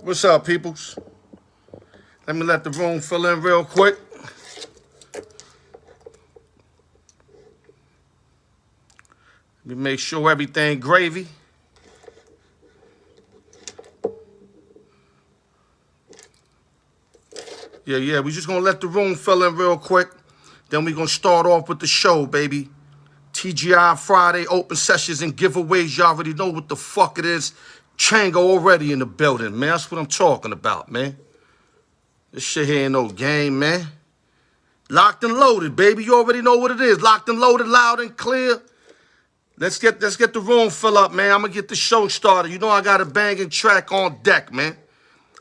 What's up, peoples? Let me let the room fill in real quick. Let me make sure everything gravy. Yeah, we just gonna let the room fill in real quick. Then we gonna start off with the show, baby. TGI Friday, open sessions and giveaways. You already know what the fuck it is. Chango already in the building, man. That's what I'm talking about, man. This shit here ain't no game, man. Locked and loaded, baby. You already know what it is. Locked and loaded, loud and clear. Let's get the room fill up, man. I'm gonna get the show started. You know I got a banging track on deck, man.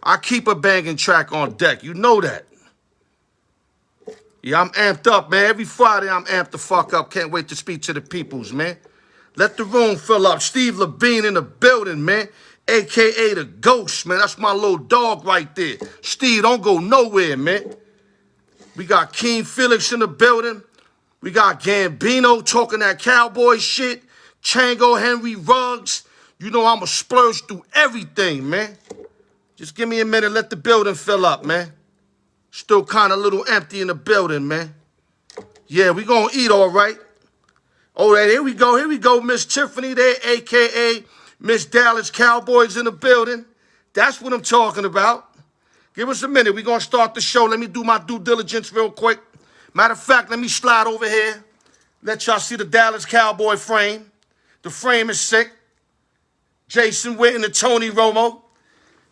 I keep a banging track on deck. You know that. Yeah, I'm amped up, man. Every Friday I'm amped the fuck up. Can't wait to speak to the peoples, man. Let the room fill up. Steve Levine in the building, man. AKA the Ghost, man. That's my little dog right there. Steve, don't go nowhere, man. We got King Felix in the building. We got Gambino talking that cowboy shit. Chango, Henry Ruggs. You know I'ma splurge through everything, man. Just give me a minute. Let the building fill up, man. Still kind of a little empty in the building, man. Yeah, we gonna eat all right. Oh, here we go. Miss Tiffany there, a.k.a. Miss Dallas Cowboys in the building. That's what I'm talking about. Give us a minute. We're going to start the show. Let me do my due diligence real quick. Matter of fact, let me slide over here. Let y'all see the Dallas Cowboy frame. The frame is sick. Jason Witten and Tony Romo.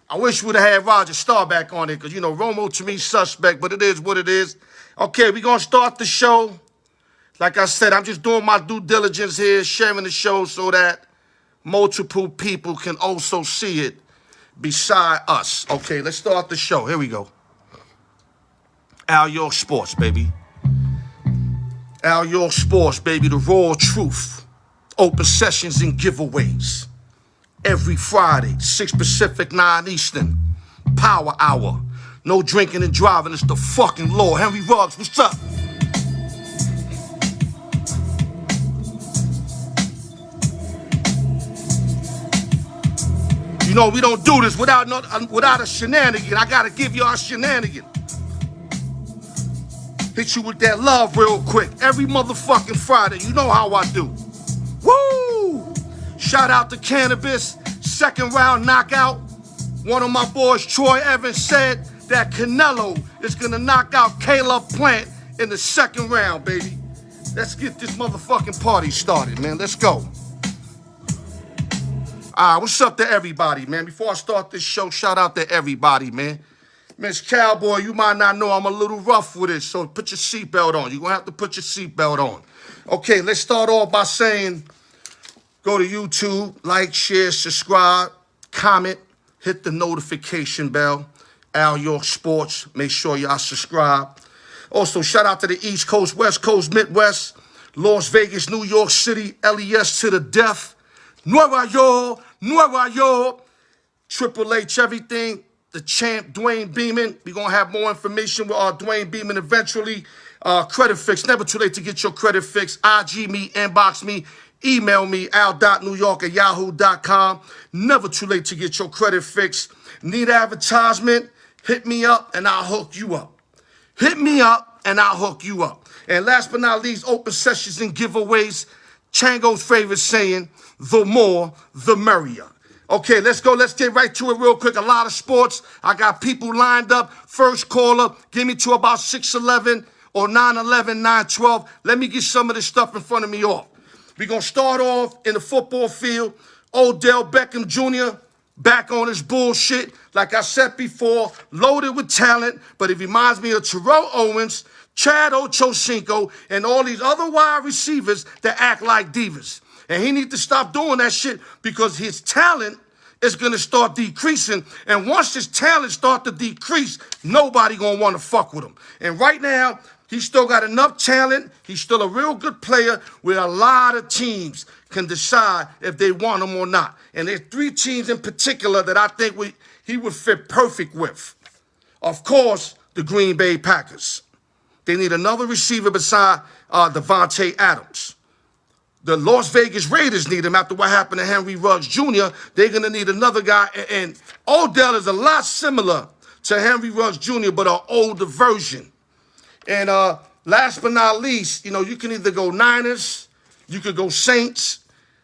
I wish we would have had Roger Starr back on it because, you know, Romo to me suspect, but it is what it is. Okay, we're going to start the show. Like I said, I'm just doing my due diligence here, sharing the show so that multiple people can also see it beside us. Okay, let's start the show. Here we go. Al York Sports, baby. Al York Sports, baby. The raw truth. Open sessions and giveaways. Every Friday, 6 Pacific, 9 Eastern. Power hour. No drinking and driving. It's the fucking law. Henry Ruggs, what's up? You know, we don't do this without a shenanigan. I got to give y'all a shenanigan. Hit you with that love real quick. Every motherfucking Friday. You know how I do. Woo! Shout out to Cannabis. Second round knockout. One of my boys, Troy Evans, said that Canelo is going to knock out Caleb Plant in the second round, baby. Let's get this motherfucking party started, man. Let's go. What's up to everybody, man? Before I start this show, shout out to everybody, man. Miss Cowboy, you might not know I'm a little rough with it, so put your seatbelt on. You're going to have to put your seatbelt on. Okay, let's start off by saying, go to YouTube, like, share, subscribe, comment, hit the notification bell. Al York Sports, make sure y'all subscribe. Also, shout out to the East Coast, West Coast, Midwest, Las Vegas, New York City, LES to the death. Nueva York, Triple H, everything. The champ, Dwayne Beeman. We're going to have more information with Dwayne Beeman eventually. Credit fix. Never too late to get your credit fix. IG me, inbox me, email me, al.newyork@yahoo.com. Never too late to get your credit fix. Need advertisement? Hit me up and I'll hook you up. Hit me up and I'll hook you up. And last but not least, open sessions and giveaways. Chango's favorite saying, the more, the merrier. Okay, let's go. Let's get right to it real quick. A lot of sports. I got people lined up. First caller, give me to about 6:11 or 9:11, 9:12. Let me get some of this stuff in front of me off. We're going to start off in the football field. Odell Beckham Jr. back on his bullshit. Like I said before, loaded with talent, but it reminds me of Terrell Owens, Chad Ochocinco, and all these other wide receivers that act like divas. And he needs to stop doing that shit because his talent is going to start decreasing. And once his talent starts to decrease, nobody going to want to fuck with him. And right now, he's still got enough talent. He's still a real good player where a lot of teams can decide if they want him or not. And there's 3 teams in particular that I think he would fit perfect with. Of course, the Green Bay Packers. They need another receiver beside Devontae Adams. The Las Vegas Raiders need him after what happened to Henry Ruggs Jr. They're going to need another guy. And Odell is a lot similar to Henry Ruggs Jr., but an older version. And last but not least, you know, you can either go Niners, you could go Saints.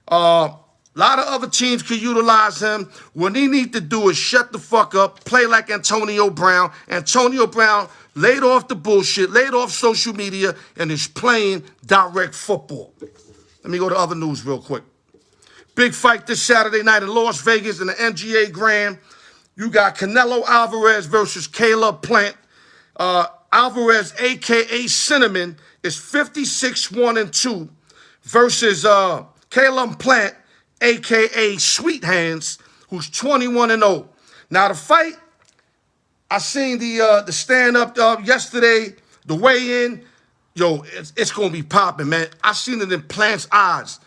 A lot of other teams could utilize him. What he need to do is shut the fuck up, play like Antonio Brown. Antonio Brown laid off the bullshit, laid off social media, and is playing direct football. Let me go to other news real quick. Big fight this Saturday night in Las Vegas in the MGA Grand. You got Canelo Alvarez versus Caleb Plant. Alvarez, a.k.a. Cinnamon, is 56-1-2 versus Caleb Plant, a.k.a. Sweet Hands, who's 21-0. Now, the fight, I seen the stand-up yesterday, the weigh-in. Yo, it's going to be popping, man. I seen it in Plant's eyes.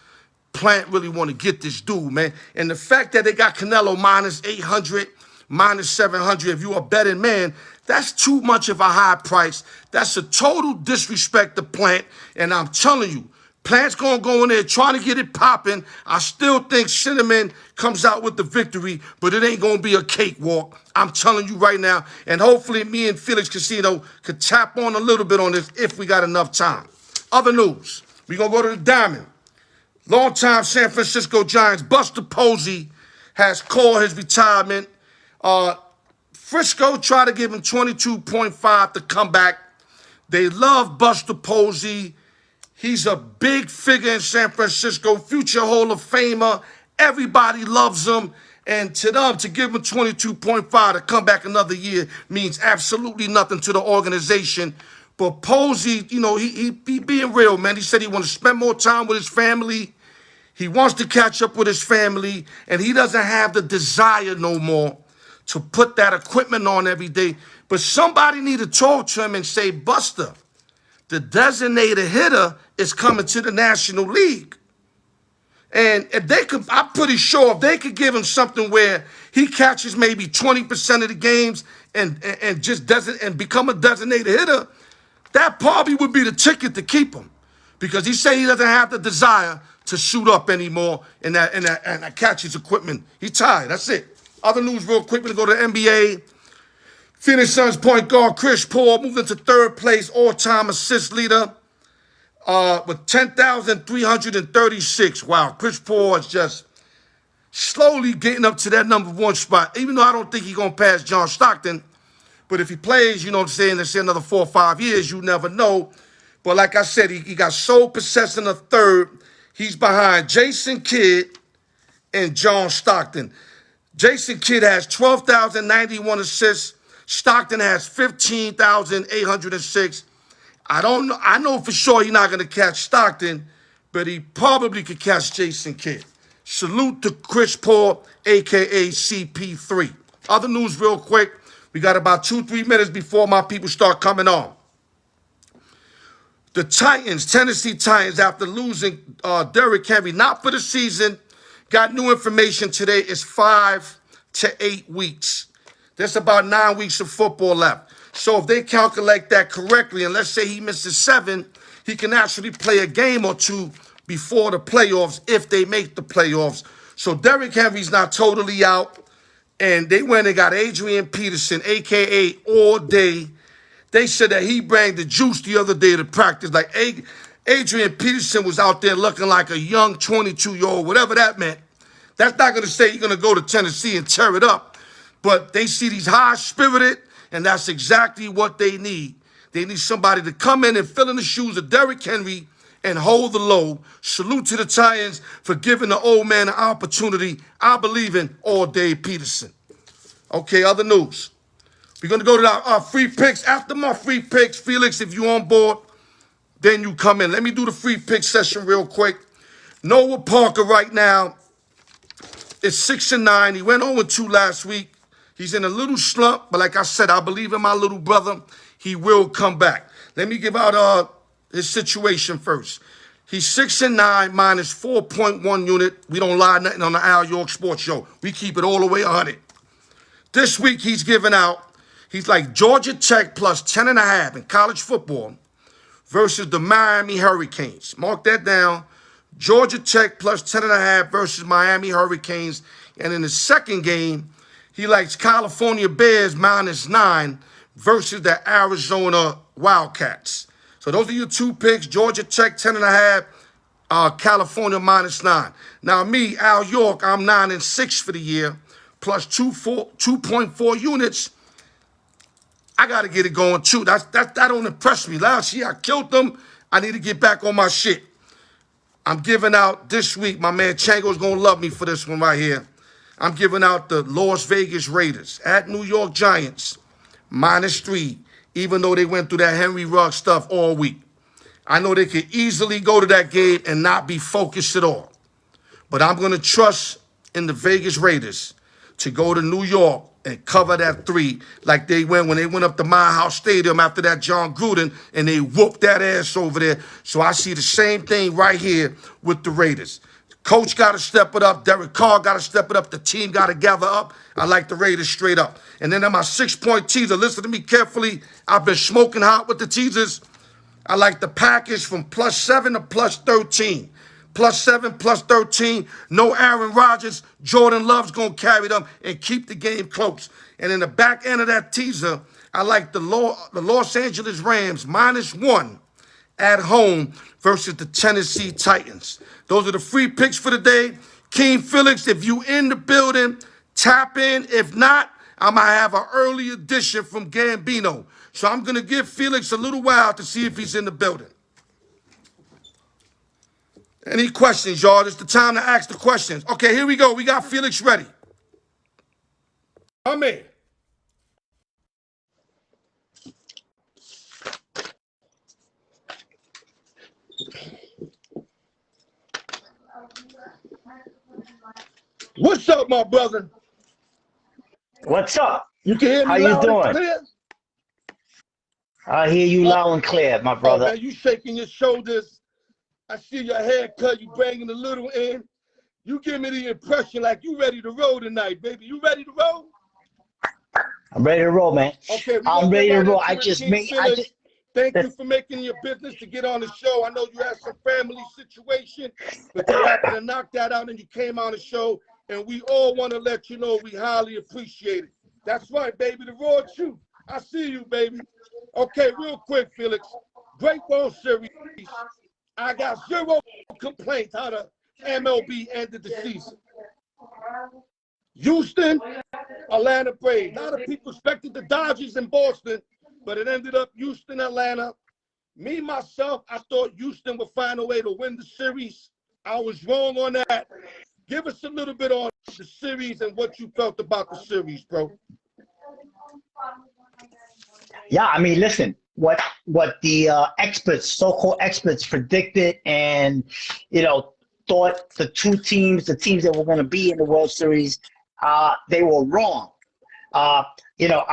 Plant really want to get this dude, man. And the fact that they got Canelo minus 800, minus 700, if you're a betting man, that's too much of a high price. That's a total disrespect to Plant. And I'm telling you, Plant's going to go in there trying to get it popping. I still think Cinnamon comes out with the victory, but it ain't going to be a cakewalk. I'm telling you right now. And hopefully me and Felix Casino could tap on a little bit on this if we got enough time. Other news. We're going to go to the Diamond. Longtime San Francisco Giants Buster Posey has called his retirement. Frisco tried to give him 22.5 to come back. They love Buster Posey. He's a big figure in San Francisco, future Hall of Famer. Everybody loves him. And to them, to give him 22.5 to come back another year means absolutely nothing to the organization. But Posey, you know, he being real, man. He said he wants to spend more time with his family. He wants to catch up with his family. And he doesn't have the desire no more to put that equipment on every day. But somebody need to talk to him and say, Buster, the designated hitter is coming to the National League. And if they could, I'm pretty sure if they could give him something where he catches maybe 20% of the games and just doesn't and become a designated hitter, that probably would be the ticket to keep him. Because he said he doesn't have the desire to suit up anymore and that catches equipment. He's tired. That's it. Other news real quick. We're going to go to the NBA. Phoenix Suns point guard Chris Paul moved into third place all-time assist leader with 10,336. Wow, Chris Paul is just slowly getting up to that number one spot, even though I don't think he's going to pass John Stockton. But if he plays, you know what I'm saying, let's say another 4 or 5 years, you never know. But like I said, he got sole possession of third. He's behind Jason Kidd and John Stockton. Jason Kidd has 12,091 assists. Stockton has 15,806. I don't know. I know for sure he's not going to catch Stockton, but he probably could catch Jason Kidd. Salute to Chris Paul, a.k.a. CP3. Other news real quick. We got about 2-3 minutes before my people start coming on. The Titans, Tennessee Titans, after losing Derrick Henry, not for the season, got new information today. It's 5 to 8 weeks. There's about 9 weeks of football left. So if they calculate that correctly, and let's say he misses 7, he can actually play a game or 2 before the playoffs if they make the playoffs. So Derrick Henry's not totally out. And they went and got Adrian Peterson, a.k.a. All Day. They said that he brought the juice the other day to practice. Like Adrian Peterson was out there looking like a young 22-year-old, whatever that meant. That's not going to say you're going to go to Tennessee and tear it up. But they see these high-spirited, and that's exactly what they need. They need somebody to come in and fill in the shoes of Derrick Henry and hold the load. Salute to the Titans for giving the old man an opportunity. I believe in All Day Peterson. Okay, other news. We're going to go to our free picks. After my free picks, Felix, if you're on board, then you come in. Let me do the free pick session real quick. Noah Parker right now is 6-9. He went 0-2 last week. He's in a little slump, but like I said, I believe in my little brother. He will come back. Let me give out his situation first. He's 6-9 minus 4.1 unit. We don't lie nothing on the Al York Sports Show. We keep it all the way 100. This week he's giving out, he's like Georgia Tech plus 10.5 in college football versus the Miami Hurricanes. Mark that down. Georgia Tech plus 10.5 versus Miami Hurricanes. And in the second game, he likes California Bears -9 versus the Arizona Wildcats. So those are your two picks. Georgia Tech 10.5, California -9. Now me, Al York, I'm 9-6 for the year, plus 2.4 units. I got to get it going too. That don't impress me. Last year I killed them. I need to get back on my shit. I'm giving out this week. My man Chango's going to love me for this one right here. I'm giving out the Las Vegas Raiders at New York Giants -3, even though they went through that Henry Ruggs stuff all week. I know they could easily go to that game and not be focused at all. But I'm going to trust in the Vegas Raiders to go to New York and cover that 3 like they went when they went up to my house stadium after that John Gruden and they whooped that ass over there. So I see the same thing right here with the Raiders. Coach got to step it up. Derek Carr got to step it up. The team got to gather up. I like the Raiders straight up. And then on my 6-point teaser, listen to me carefully. I've been smoking hot with the teasers. I like the package from +7 to +13. +7, +13. No Aaron Rodgers. Jordan Love's going to carry them and keep the game close. And in the back end of that teaser, I like the Los Angeles Rams -1 at home versus the Tennessee Titans. Those are the free picks for the day. King Felix, if you in the building, tap in. If not, I might have an early edition from Gambino. So I'm going to give Felix a little while to see if he's in the building. Any questions, y'all? It's the time to ask the questions. Okay, here we go. We got Felix ready. I'm in. What's up, my brother? What's up? You can hear me How you loud and doing? clear? I hear you loud and clear, my Oh, brother. man, you shaking your shoulders. I see your haircut. You bringing a little in. You give me the impression like you ready to roll tonight, baby. You ready to roll? I'm ready to roll, man. Okay, we're I'm gonna ready get to right roll. into it, King Felix. Thank you for making your business to get on the show. I know you had some family situation, but you happened to knock that out and you came on the show, and we all want to let you know we highly appreciate it. That's right, baby, the raw truth. I see you, baby. Okay, real quick, Felix. Great World Series. I got 0 complaints how the MLB ended the season. Houston, Atlanta Braves. A lot of people expected the Dodgers in Boston, but it ended up Houston, Atlanta. Me, myself, I thought Houston would find a way to win the series. I was wrong on that. Give us a little bit on the series and what you felt about the series, bro. Yeah, I mean, listen, what the experts, so-called experts, predicted and thought the teams that were going to be in the World Series, they were wrong. I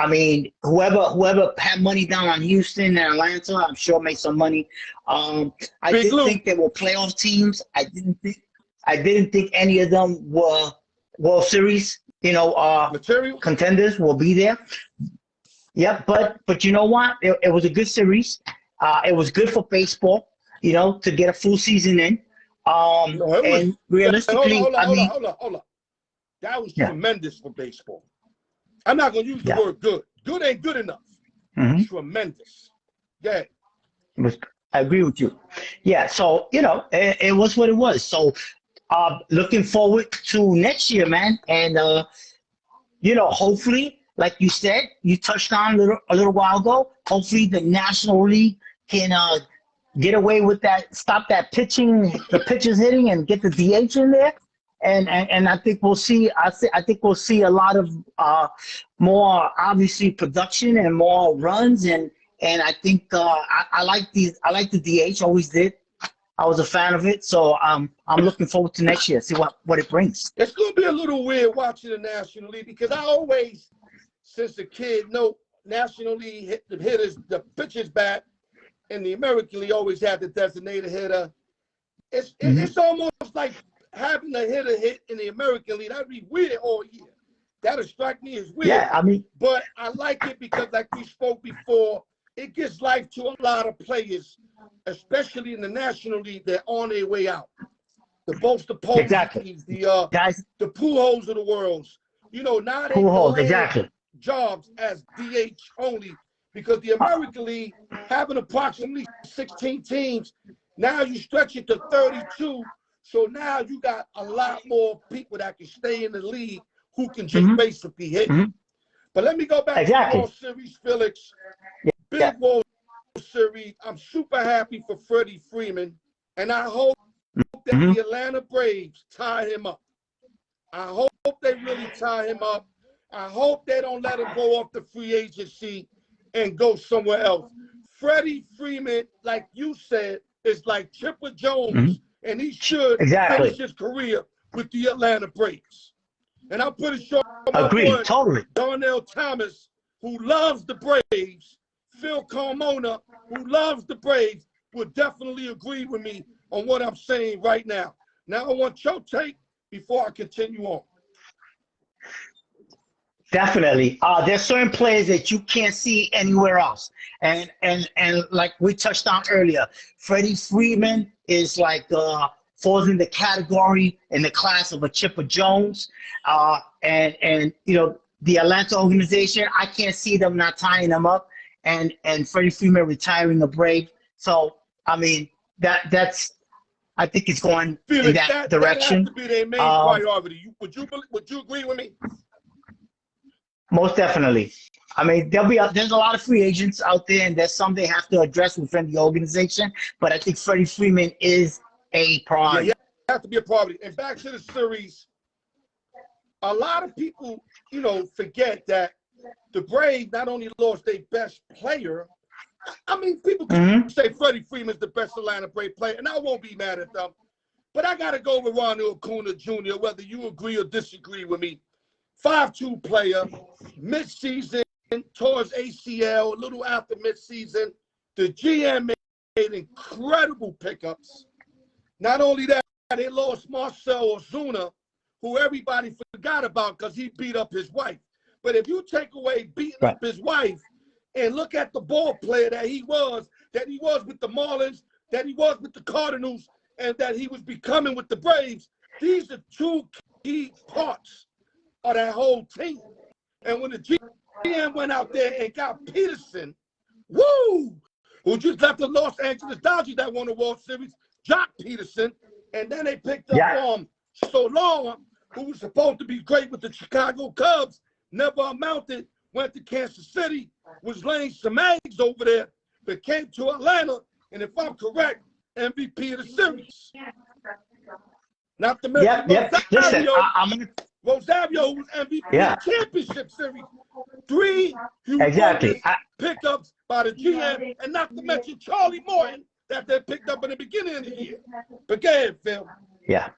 mean, whoever had money down on Houston and Atlanta, I'm sure made some money. I didn't think they were playoff teams. I didn't think any of them were World Series, contenders will be there. Yeah, but you know what? It was a good series. It was good for baseball, to get a full season in. And realistically, hold on. That was tremendous for baseball. I'm not going to use the word good. Good ain't good enough. Tremendous. Yeah. I agree with you. Yeah, so, it was what it was. So, looking forward to next year, man. And, hopefully, like you said, you touched on a little while ago, hopefully the National League can get away with that, stop that pitching, the pitchers hitting, and get the DH in there. And I think we'll see. I think we'll see a lot of more obviously production and more runs. And I think I like these. I like the DH. Always did. I was a fan of it. So I'm looking forward to next year. See what it brings. It's gonna be a little weird watching the National League because I always, since a kid, know National League hitters, the pitchers bat, and the American League always had the designated hitter. It's almost like having a hitter hit in the American League. That'd be weird all year. That'll strike me as weird. Yeah, I mean, but I like it because, like we spoke before, it gives life to a lot of players, especially in the National League. They're on their way out. the Exactly. Posies, Guys, the Pujols of the worlds. You know, now they who can holds? land Exactly. jobs as DH only because the American League having approximately 16 teams. Now you stretch it to 32. So now you got a lot more people that can stay in the league who can just basically hit. But let me go back to the World Series, Felix. Yeah. Big World Series. I'm super happy for Freddie Freeman, and I hope that the Atlanta Braves tie him up. I hope they really tie him up. I hope they don't let him go off the free agency and go somewhere else. Freddie Freeman, like you said, is like Chipper Jones, and he should finish his career with the Atlanta Braves. And I'm pretty sure my boy Darnell Thomas, who loves the Braves, Phil Carmona, who loves the Braves, would definitely agree with me on what I'm saying right now. Now I want your take before I continue on. Definitely. There's certain players that you can't see anywhere else. And like we touched on earlier, Freddie Freeman is like falls in the category in the class of a Chipper Jones. And you know, the Atlanta organization, I can't see them not tying them up and Freddie Freeman retiring the Brave. So I mean that's I think it's going Felix, in that direction. That has to be their main priority. Would you agree with me? Most definitely. I mean, there's a lot of free agents out there, and there's some they have to address within the organization. But I think Freddie Freeman is a priority. Yeah, he has to be a priority. And back to the series, a lot of people, you know, forget that the Braves not only lost their best player. I mean, people can say Freddie Freeman's the best Atlanta Brave player, and I won't be mad at them. But I got to go with Ronald Acuna Jr., whether you agree or disagree with me. 5'2" player, mid-season, towards ACL, a little after mid-season. The GM made incredible pickups. Not only that, they lost Marcell Ozuna, who everybody forgot about because he beat up his wife. But if you take away beating up his wife and look at the ball player that he was with the Marlins, that he was with the Cardinals, and that he was becoming with the Braves, these are two key parts of that whole team. And when the GM went out there and got Peterson, woo, who just left the Los Angeles Dodgers that won the World Series, Jock Peterson, and then they picked up Solar, who was supposed to be great with the Chicago Cubs, never amounted, went to Kansas City, was laying some eggs over there, but came to Atlanta, and if I'm correct, MVP of the series. Not to mention Rosario, who was MVP of the championship series. 3 humongous pickups by the GM, and not to mention Charlie Morton that they picked up in the beginning of the year. But go ahead, Phil. Yeah,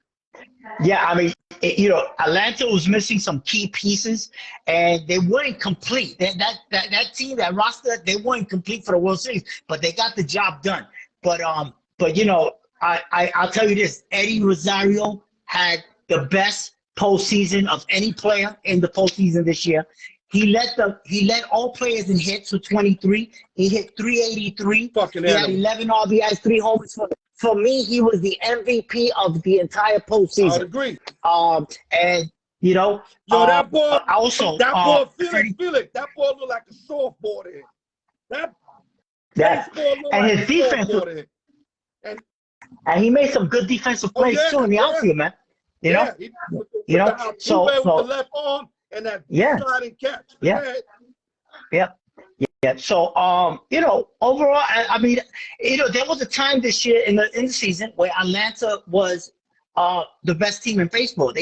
I mean, you know, Atlanta was missing some key pieces, and they weren't complete. That team, that roster, they weren't complete for the World Series, but they got the job done. But you know, I'll tell you this: Eddie Rosario had the best postseason of any player in the postseason this year. He led all players in hits with 23. He hit 383. He had 11 RBIs, 3 homers. For me, he was the MVP of the entire postseason. I would agree. And you know, that boy, Felix, that boy looked like a softball there. And his defense, and he made some good defensive plays too in the outfield, man. You know, so with the left arm and that sliding catch. So, you know, overall, I mean, you know, there was a time this year in the season where Atlanta was the best team in baseball.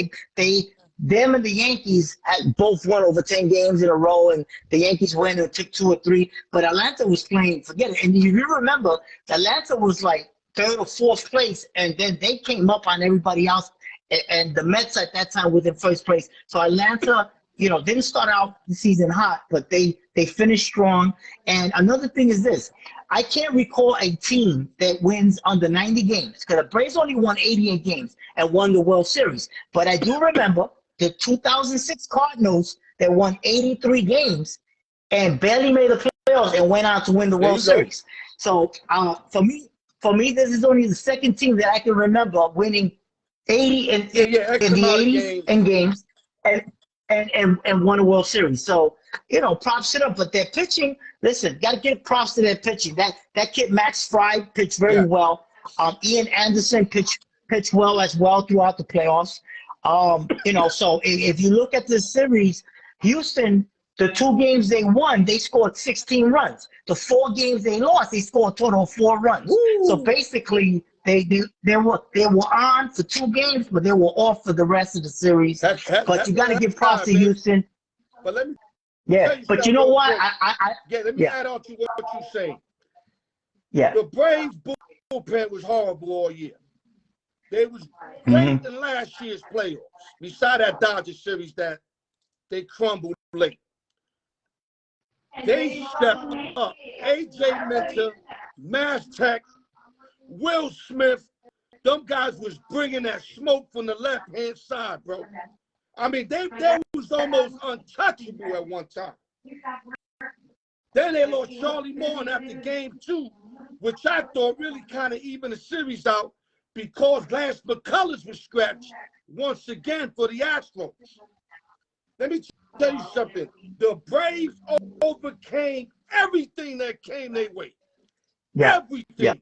Them and the Yankees had both won over 10 games in a row, and the Yankees went and took 2 or 3. But Atlanta was playing, forget it. And if you remember, Atlanta was like 3rd or 4th place, and then they came up on everybody else. And the Mets at that time was in 1st place. So Atlanta, you know, didn't start out the season hot, but they finished strong. And another thing is this: I can't recall a team that wins under 90 games, because the Braves only won 88 games and won the World Series. But I do remember the 2006 Cardinals that won 83 games and barely made the playoffs and went on to win the World Series. So for me, this is only the 2nd team that I can remember winning 80 Yeah, X in the amount of 80s games. in games and won a World Series. So, props to them. But their pitching, listen, got to give props to their pitching. That kid Max Fry pitched very Yeah. well. Ian Anderson pitched well as well throughout the playoffs. So if you look at this series, Houston, the 2 games they won, they scored 16 runs. The 4 games they lost, they scored a total of 4 runs. Woo! So basically, they were on for 2 games, but they were off for the rest of the series. But you got to give props to Houston. But let me but you know what? let me add on to what you're saying. Yeah. The Braves bullpen was horrible all year. They was great in last year's playoffs. Beside that Dodgers series that they crumbled late. They stepped up. AJ Minter, Tech, Will Smith, them guys was bringing that smoke from the left-hand side, bro. I mean, they was almost untouchable at one time. Then they lost Charlie Morton after game 2, which I thought really kind of evened the series out because Lance McCullers was scratched once again for the Astros. Let me tell you something. The Braves overcame everything that came their way. Yeah. Everything. Yeah.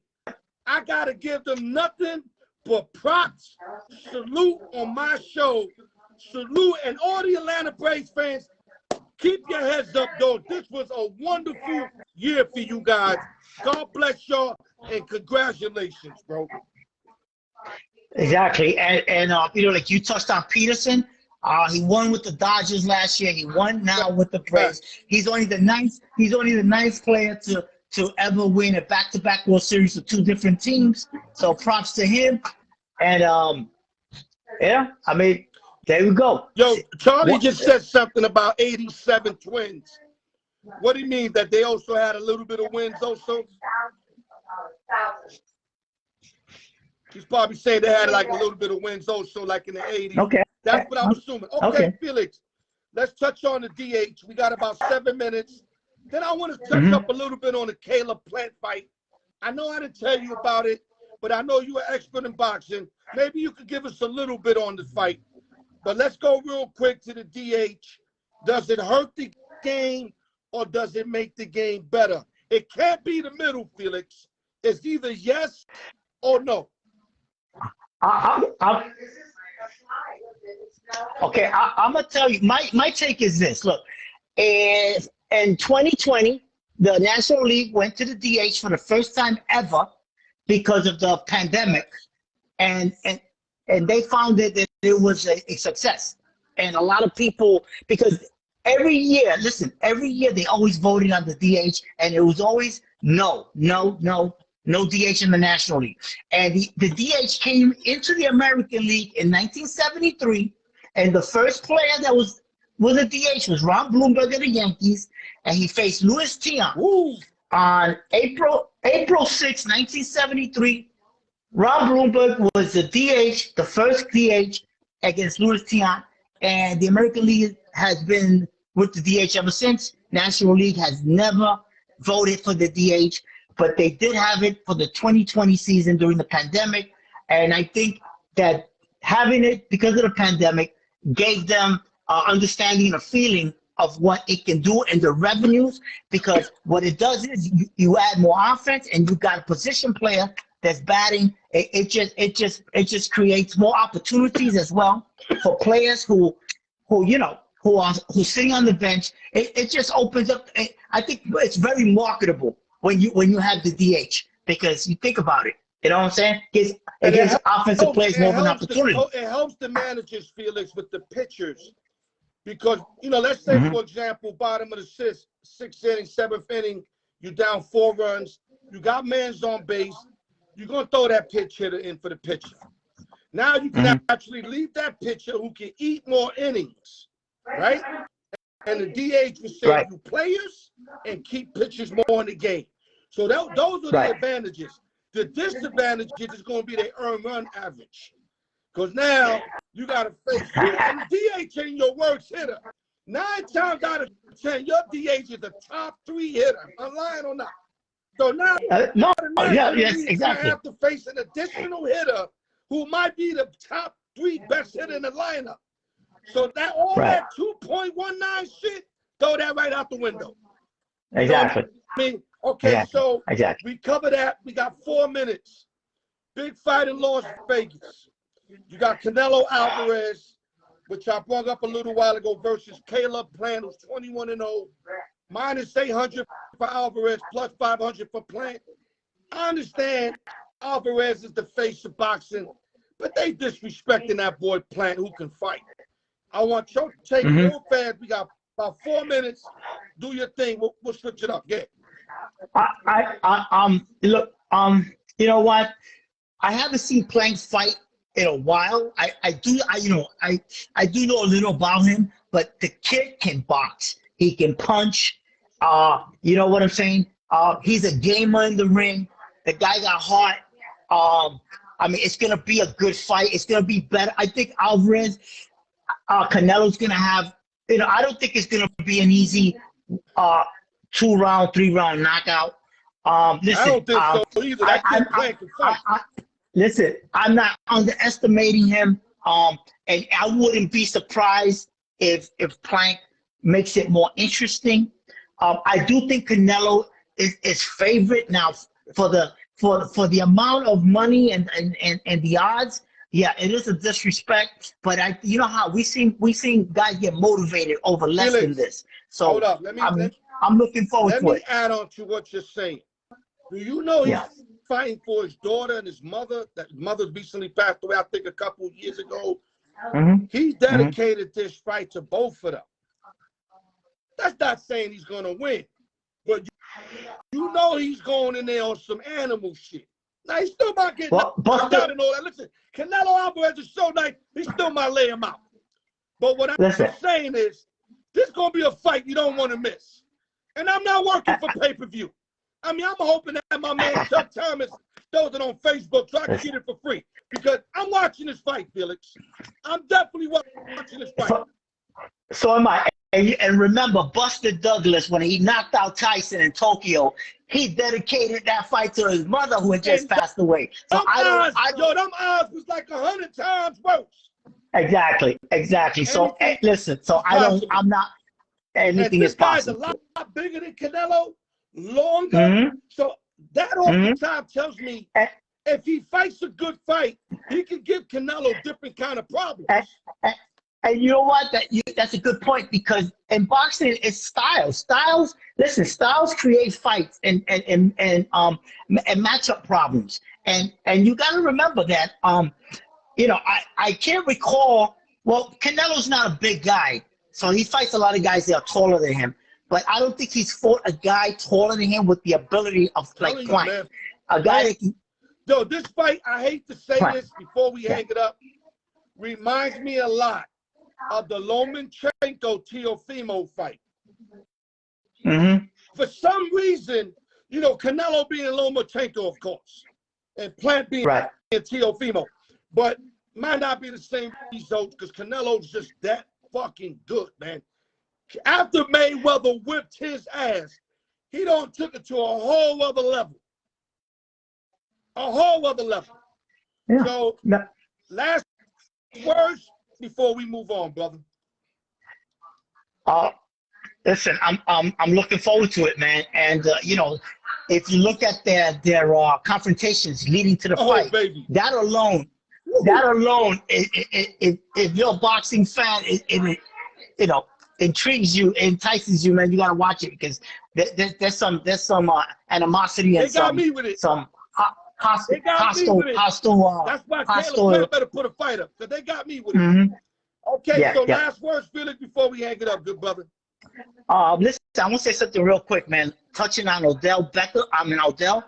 I got to give them nothing but props. Salute on my show. Salute. And all the Atlanta Braves fans, keep your heads up, though. This was a wonderful year for you guys. God bless y'all, and congratulations, bro. Exactly. And like you touched on Peterson. He won with the Dodgers last year. He won now with the Braves. He's only the ninth player to ever win a back-to-back World Series with 2 different teams. So props to him. And I mean, there we go. Yo, Charlie just said something about 87 Twins. What do you mean that they also had a little bit of wins also? He's probably saying they had like a little bit of wins also, like in the 80s. Okay. That's what I'm assuming. Okay, Felix, let's touch on the DH. We got about 7 minutes. Then I want to touch up a little bit on the Caleb Plant fight. I know I didn't tell you about it, but I know you're an expert in boxing. Maybe you could give us a little bit on the fight. But let's go real quick to the DH. Does it hurt the game or does it make the game better? It can't be the middle, Felix. It's either yes or no. Okay, I'm gonna tell you. My take is this. Look, in 2020, the National League went to the DH for the first time ever because of the pandemic, and they found that it was a success. And a lot of people, because every year they always voted on the DH, and it was always no DH in the National League. And the DH came into the American League in 1973, and the first player that was with a DH was Ron Blomberg of the Yankees, and he faced Luis Tiant. On April 6, 1973. Ron Blomberg was the DH, the first DH against Luis Tiant, and the American League has been with the DH ever since. National League has never voted for the DH, but they did have it for the 2020 season during the pandemic. And I think that having it because of the pandemic gave them understanding and a feeling of what it can do and the revenues, because what it does is you add more offense and you got a position player that's batting. It just creates more opportunities as well for players who's sitting on the bench. It just opens up. I think it's very marketable when you have the DH, because you think about it. You know what I'm saying? It gives offensive players more of an opportunity. It helps the managers, Felix, with the pitchers. Because, let's say, for example, bottom of the sixth inning, 7th inning, you're down 4 runs. You got mans on base. You're going to throw that pitch hitter in for the pitcher. Now you can actually leave that pitcher who can eat more innings, right? And the DH will save you players and keep pitchers more in the game. So those are the advantages. The disadvantage is going to be the earned run average. Because now you got to face it. And the DH ain't your worst hitter. 9 times out of 10, your DH is a top 3 hitter. I'm lying or not? So now, Yes, exactly. you have to face an additional hitter who might be the top 3 best hitter in the lineup. So that all Right. that 2.19 shit, throw that right out the window. Exactly. You know what I mean, okay, Exactly. so Exactly. we cover that. We got 4 minutes. Big fight in Las Vegas. You got Canelo Alvarez, which I brought up a little while ago, versus Caleb Plant, who's 21-0, minus 800 for Alvarez, plus 500 for Plant. I understand Alvarez is the face of boxing, but they disrespecting that boy Plant, who can fight. I want your take real fast. We got about 4 minutes. Do your thing. We'll switch it up. Get. Look, you know what? I haven't seen Plank fight in a while. I do know a little about him, but the kid can box. He can punch. You know what I'm saying? He's a gamer in the ring. The guy got heart. I mean, it's gonna be a good fight. It's gonna be better. I think Alvarez, Canelo's gonna have. You know, I don't think it's gonna be an easy 2-round, 3-round knockout. Listen, I don't think so either. That kid Plant can fight. Listen, I'm not underestimating him. And I wouldn't be surprised if Plank makes it more interesting. I do think Canelo is favorite now for the amount of money and the odds. Yeah, it is a disrespect, but you know how we seen guys get motivated over less than this. So hold up, I'm looking forward to it. Let me add on to what you're saying. Do you know he's fighting for his daughter and his mother? That mother recently passed away, I think, a couple years ago. He dedicated this fight to both of them. That's not saying he's gonna win, but you know he's going in there on some animal shit. Now he still might get knocked out and all that. Listen, Canelo Alvarez is so nice, he still might lay him out. But what I'm saying is, this is gonna be a fight you don't want to miss. And I'm not working for pay-per-view. I mean, I'm hoping that my man Chuck Thomas throws it on Facebook so I can get it for free. Because I'm watching this fight, Felix. I'm definitely watching this fight. So am I. And remember, Buster Douglas, when he knocked out Tyson in Tokyo, he dedicated that fight to his mother who had just passed away. So them odds was like 100 times worse. Exactly. So listen, I'm not. Anything is possible. This guy's a lot bigger than Canelo, longer. So that all the time tells me if he fights a good fight, he can give Canelo different kind of problems. And you know what? That's a good point, because in boxing it's styles. Styles create fights and matchup problems. And you got to remember that. You know, I can't recall. Well, Canelo's not a big guy, so he fights a lot of guys that are taller than him. But I don't think he's fought a guy taller than him with the ability of like Plank. A guy that can. Yo, this fight, I hate to say this before we hang it up, reminds me a lot of the Lomachenko Teofimo fight. For some reason, you know, Canelo being Lomachenko, of course, and Plant being Teofimo, but might not be the same results because Canelo's just that fucking good, man. After Mayweather whipped his ass, he took it to a whole other level. Yeah. So, last words before we move on, brother. Listen, I'm looking forward to it, man. And you know, if you look at their confrontations leading to the fight, baby. that alone, if you're a boxing fan, it you know, intrigues you, entices you, man. You gotta watch it because there's some animosity and some hostile. That's why Caleb better put a fight up, because they got me with it. Okay, last words, Felix, before we hang it up, good brother. Listen, I want to say something real quick, man. Touching on Odell Beckham, Odell.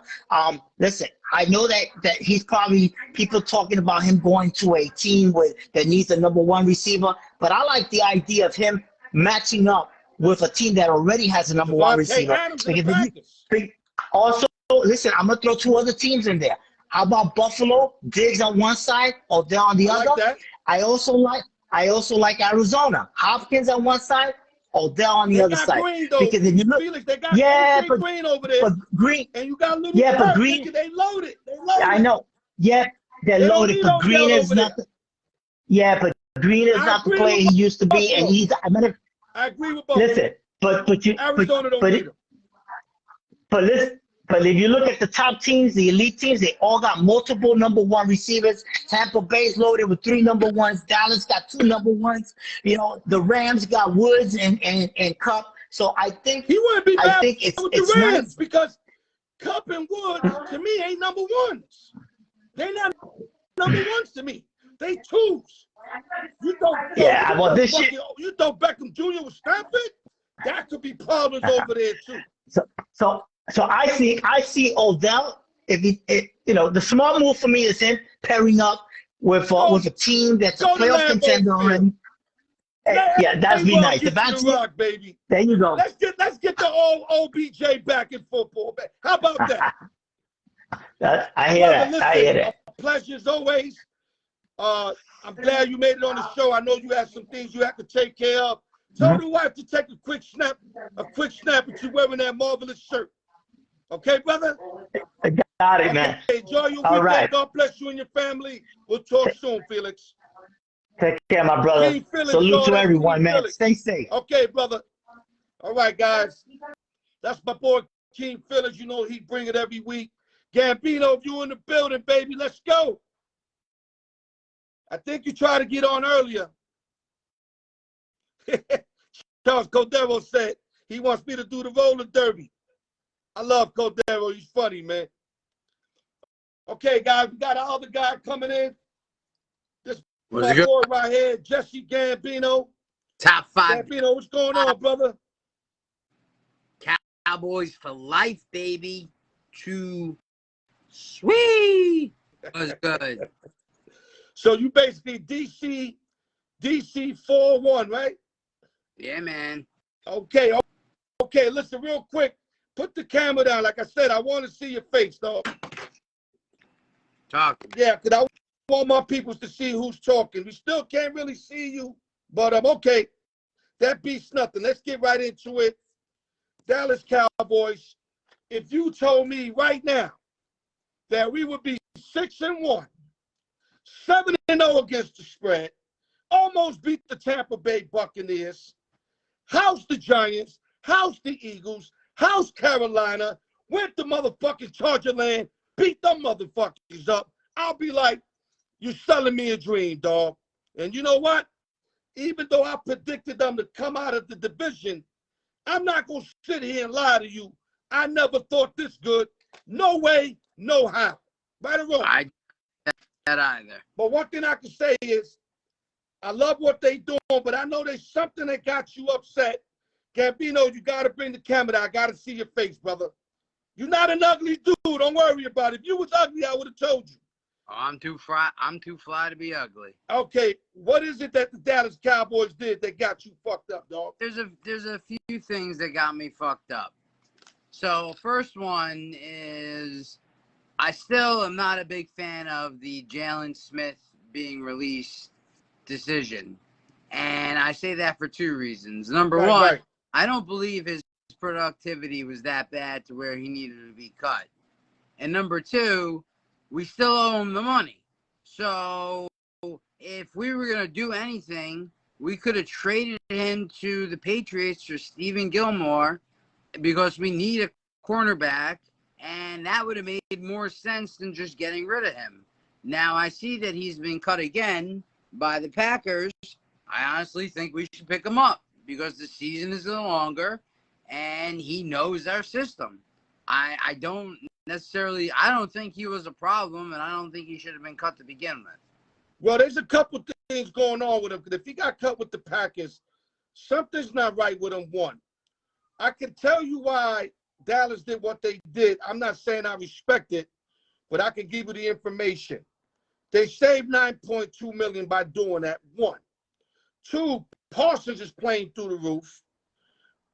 Listen, I know that he's probably people talking about him going to a team that needs a #1 receiver, but I like the idea of him matching up with a team that already has a #1 receiver. Also, listen, I'm gonna throw 2 other teams in there. How about Buffalo? Diggs on one side, Odell on the other. That. I also like Arizona. Hopkins on one side, Odell on the other side. Green, though. Because if you look, Felix, they got Green over there. But Green, and you got little but Green, they loaded. I know. Yeah, They're They don't loaded need because Green Odell is over not. there. Yeah, but Green is I not the agree player with he used to be, and Buffalo. he's. I mean, I agree with Buffalo. listen, but you Arizona don't need him. but listen, but if you look at the top teams, the elite teams, they all got multiple number one receivers. Tampa Bay's loaded with 3 number ones. Dallas got 2 number ones. You know, the Rams got Woods and Cup. So I think He wouldn't be bad it's with the Rams nice. because Cup and Woods, to me, ain't number ones. They're not number ones to me. They twos. You Yeah, well, this shit. You thought Beckham Jr. was Stanford? That could be problems over there too. So I see Odell. You know, the smart move for me is him pairing up with a team that's a Go to playoff Lambeau contender Field. already. Yeah, that'd be nice. Get you the rock, baby. There you go. Let's get the old OBJ back in football. How about that? I hear that. Listen, I hear that. A pleasure as always. I'm glad you made it on the show. I know you had some things you have to take care of. Tell the wife to take a quick snap at you wearing that marvelous shirt. Okay, brother? I got it, man. Enjoy your All weekend. right. God bless you and your family. We'll talk soon, Felix. Take care, my brother. King Felix, Salute to everyone, King man. Felix. Stay safe. Okay, brother. All right, guys. That's my boy, King Felix. You know he bring it every week. Gambino, if you in the building, baby, let's go. I think you tried to get on earlier. Charles Cordero said he wants me to do the roller derby. I love Cordero. He's funny, man. Okay, guys, we got our other guy coming in. This my boy right here, Jesse Gambino. Top 5. Gambino, what's going on, brother? Cowboys for life, baby. Too sweet. Was good. So you basically DC 4-1, right? Yeah, man. Okay, listen real quick. Put the camera down. Like I said, I want to see your face, dog. Talk. Yeah, because I want my people to see who's talking. We still can't really see you, but okay. That beats nothing. Let's get right into it. Dallas Cowboys, if you told me right now that we would be 6-1, 7-0 against the spread, almost beat the Tampa Bay Buccaneers, house the Giants, house the Eagles, house Carolina, went to motherfucking Charger land, beat them motherfuckers up, I'll be like, you're selling me a dream, dog. And you know what? Even though I predicted them to come out of the division, I'm not going to sit here and lie to you. I never thought this good. No way, no how. Right or wrong? I that either. But one thing I can say is, I love what they doing, but I know there's something that got you upset. Gambino, you got to bring the camera down. I got to see your face, brother. You're not an ugly dude. Don't worry about it. If you was ugly, I would have told you. Oh, I'm too fly to be ugly. Okay, what is it that the Dallas Cowboys did that got you fucked up, dog? There's a few things that got me fucked up. So first one is I still am not a big fan of the Jaylen Smith being released decision. And I say that for 2 reasons. Number one, right. I don't believe his productivity was that bad to where he needed to be cut. And number 2, we still owe him the money. So if we were going to do anything, we could have traded him to the Patriots for Stephen Gilmore because we need a cornerback, and that would have made more sense than just getting rid of him. Now, I see that he's been cut again by the Packers. I honestly think we should pick him up because the season is no longer, and he knows our system. I don't think he was a problem, and I don't think he should have been cut to begin with. Well, there's a couple things going on with him. If he got cut with the Packers, something's not right with him. One, I can tell you why Dallas did what they did. I'm not saying I respect it, but I can give you the information. They saved $9.2 million by doing that. 1. 2, Parsons is playing through the roof.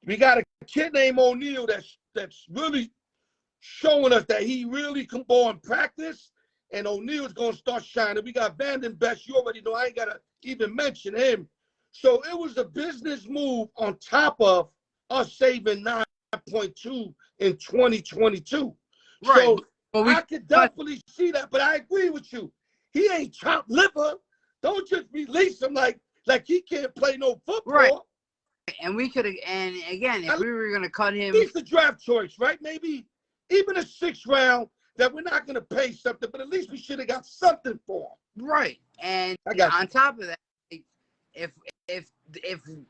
We got a kid named O'Neal that's really showing us that he really can ball in practice, and O'Neal's going to start shining. We got Vanden Best. You already know. I ain't got to even mention him. So it was a business move on top of us saving 9.2 in 2022. Right. So I could definitely see that, but I agree with you. He ain't chopped liver. Don't just release him like he can't play no football. Right. And we could have, and again, if we were going to cut him. He's the draft choice, right? Maybe even a 6th round that we're not going to pay something, but at least we should have got something for him. Right. And on top of that, if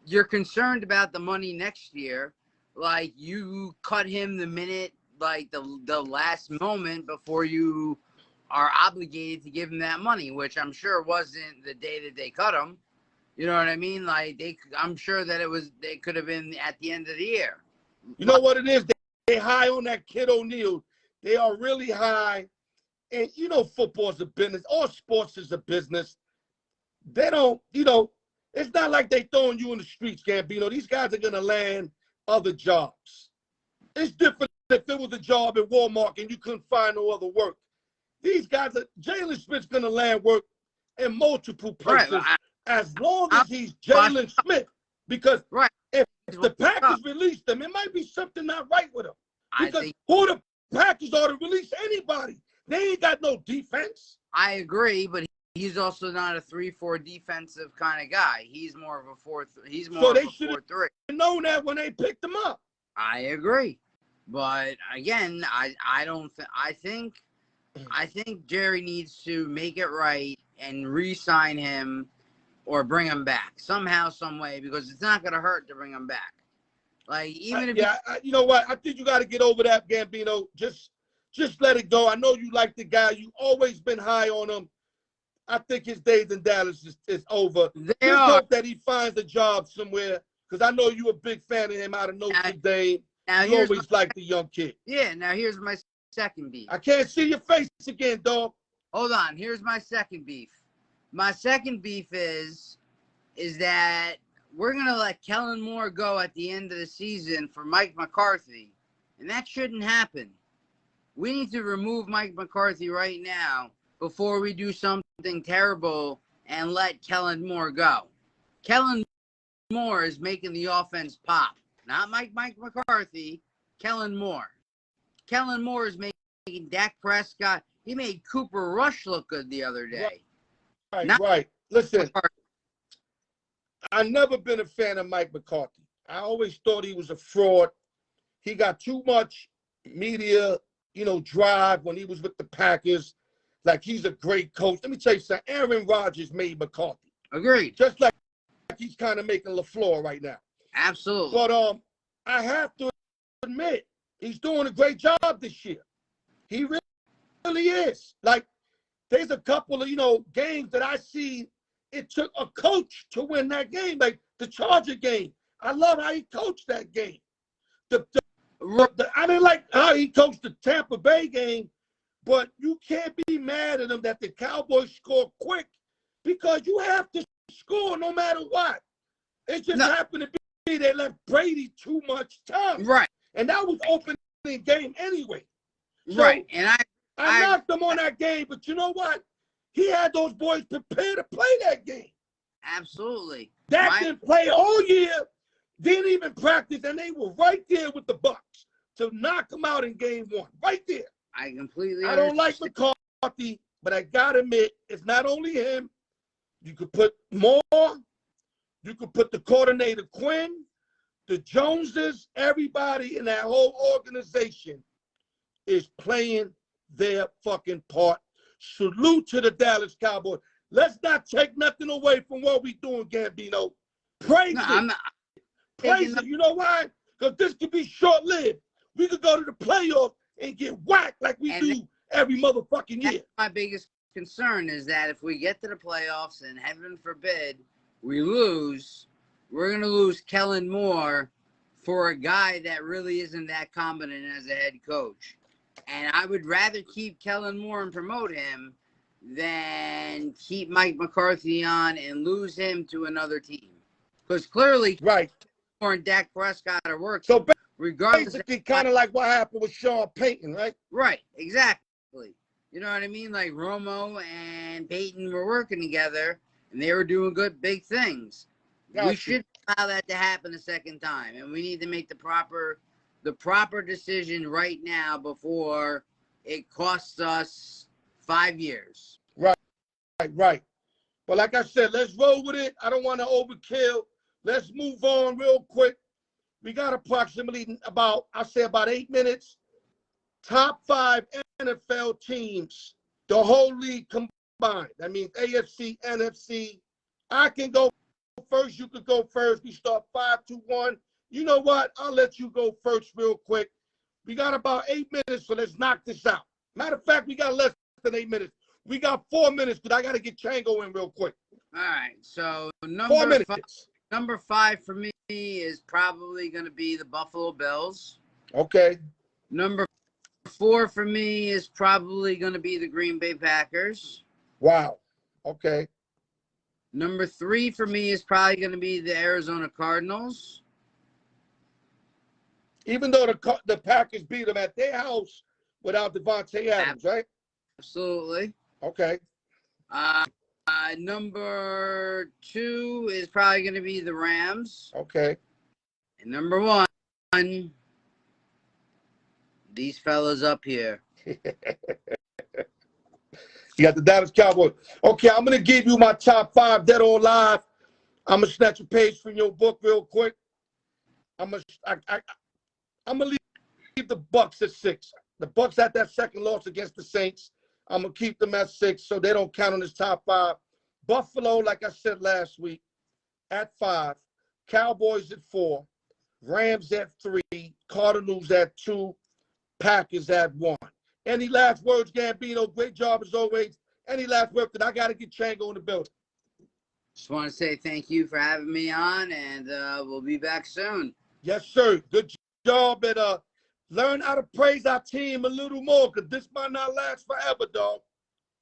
you're concerned about the money next year, like you cut him the minute, like the last moment before you are obligated to give him that money, which I'm sure wasn't the day that they cut him. You know what I mean? Like I'm sure that they could have been at the end of the year. You know what it is? They high on that kid O'Neal. They are really high. And you know, football's a business. All sports is a business. They don't, it's not like they throwing you in the streets, Gambino. These guys are going to land other jobs. It's different if it was a job at Walmart and you couldn't find no other work. These guys Jaylen Smith's going to land work in multiple places. Right. As long as he's Jaylen Smith, because if the Packers release them, it might be something not right with him. Because who the Packers ought to release anybody? They ain't got no defense. I agree, but he's also not a 3-4 defensive kind of guy. He's more of a 4. He's more of a 4-3. So they should have known that when they picked him up. I agree, but again, I think Jerry needs to make it right and re-sign him. Or bring him back somehow, some way, because it's not going to hurt to bring him back. Like even if you know what, I think you got to get over that, Gambino. Just let it go. I know you like the guy. You always been high on him. I think his days in Dallas is over. Just hope that he finds a job somewhere, because I know you're a big fan of him out of Notre Dame. You always liked the young kid. Yeah. Now here's my second beef. I can't see your face again, dog. Hold on. Here's my second beef. My second beef is that we're going to let Kellen Moore go at the end of the season for Mike McCarthy, and that shouldn't happen. We need to remove Mike McCarthy right now before we do something terrible and let Kellen Moore go. Kellen Moore is making the offense pop. Not Mike McCarthy, Kellen Moore. Kellen Moore is making Dak Prescott. He made Cooper Rush look good the other day. Right. Listen, I've never been a fan of Mike McCarthy. I always thought he was a fraud. He got too much media, drive when he was with the Packers. Like, he's a great coach. Let me tell you something. Aaron Rodgers made McCarthy. Agreed. Just like he's kind of making LaFleur right now. Absolutely. But I have to admit, he's doing a great job this year. He really is. Like, there's a couple of, games that I see it took a coach to win that game. Like the Charger game. I love how he coached that game. I didn't like how he coached the Tampa Bay game, but you can't be mad at him that the Cowboys score quick, because you have to score no matter what. It just happened to be they left Brady too much time. Right. And that was opening game anyway. So, right. And I knocked him on that game, but you know what? He had those boys prepared to play that game. Absolutely. Dak didn't play all year, didn't even practice, and they were right there with the Bucs to knock him out in game 1. Right there. I completely I don't like McCarthy, but I got to admit, it's not only him. You could put Moore. You could put the coordinator Quinn, the Joneses, everybody in that whole organization is playing their fucking part. Salute to the Dallas Cowboys. Let's not take nothing away from what we're doing, Gambino. Praise it. Praise it. You know why? Because this could be short-lived. We could go to the playoffs and get whacked like we do every motherfucking year. My biggest concern is that if we get to the playoffs and heaven forbid we lose, we're going to lose Kellen Moore for a guy that really isn't that competent as a head coach. And I would rather keep Kellen Moore and promote him than keep Mike McCarthy on and lose him to another team. Because clearly, Moore and Dak Prescott are working. So regardless, basically, kind of like what happened with Sean Payton, right? Right, exactly. You know what I mean? Like Romo and Payton were working together, and they were doing good, big things. We shouldn't allow that to happen a second time, and we need to make the proper decision right now before it costs us 5 years. Right. right. But like I said, let's roll with it. I don't want to overkill. Let's move on real quick. We got approximately about 8 minutes. Top 5 NFL teams, the whole league combined. That means AFC, NFC. I can go first. You could go first. We start 5-1. You know what? I'll let you go first real quick. We got about 8 minutes, so let's knock this out. Matter of fact, we got less than 8 minutes. We got 4 minutes, but I got to get Chango in real quick. All right. So 4 minutes. Number 5 for me is probably going to be the Buffalo Bills. Okay. Number 4 for me is probably going to be the Green Bay Packers. Wow. Okay. Number 3 for me is probably going to be the Arizona Cardinals. Even though the Packers beat them at their house without Devontae Adams, right? Absolutely. Okay. Number 2 is probably going to be the Rams. Okay. And number 1, these fellas up here. You got the Dallas Cowboys. Okay, I'm going to give you my top 5 dead or alive. I'm going to snatch a page from your book real quick. I'm going to leave the Bucks at 6. The Bucks had that second loss against the Saints. I'm going to keep them at 6 so they don't count on this top 5. Buffalo, like I said last week, at 5. Cowboys at 4. Rams at 3. Cardinals at 2. Packers at 1. Any last words, Gambino? Great job as always. Any last words? That I got to get Chango in the building. Just want to say thank you for having me on, and we'll be back soon. Yes, sir. Good job. And learn how to praise our team a little more, because this might not last forever, dog.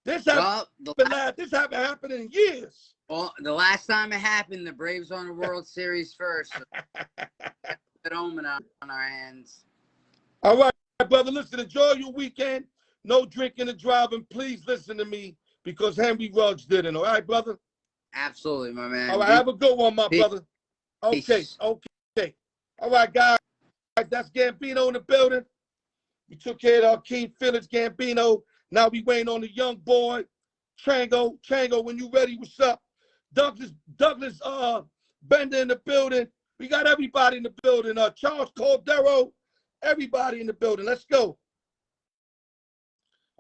This haven't happened in years. Well, the last time it happened, the Braves won the World Series first. So at home and on our hands. All right, brother. Listen, enjoy your weekend. No drinking and driving. Please listen to me, because Henry Ruggs didn't. All right, brother? Absolutely, my man. All right, have a good one, my brother. Okay. All right, guys. That's Gambino in the building. We took care of our King Felix, Gambino. Now we waiting on the young boy, Chango. Chango, when you ready, what's up? Douglas Bender in the building. We got everybody in the building. Charles Cordero, everybody in the building. Let's go.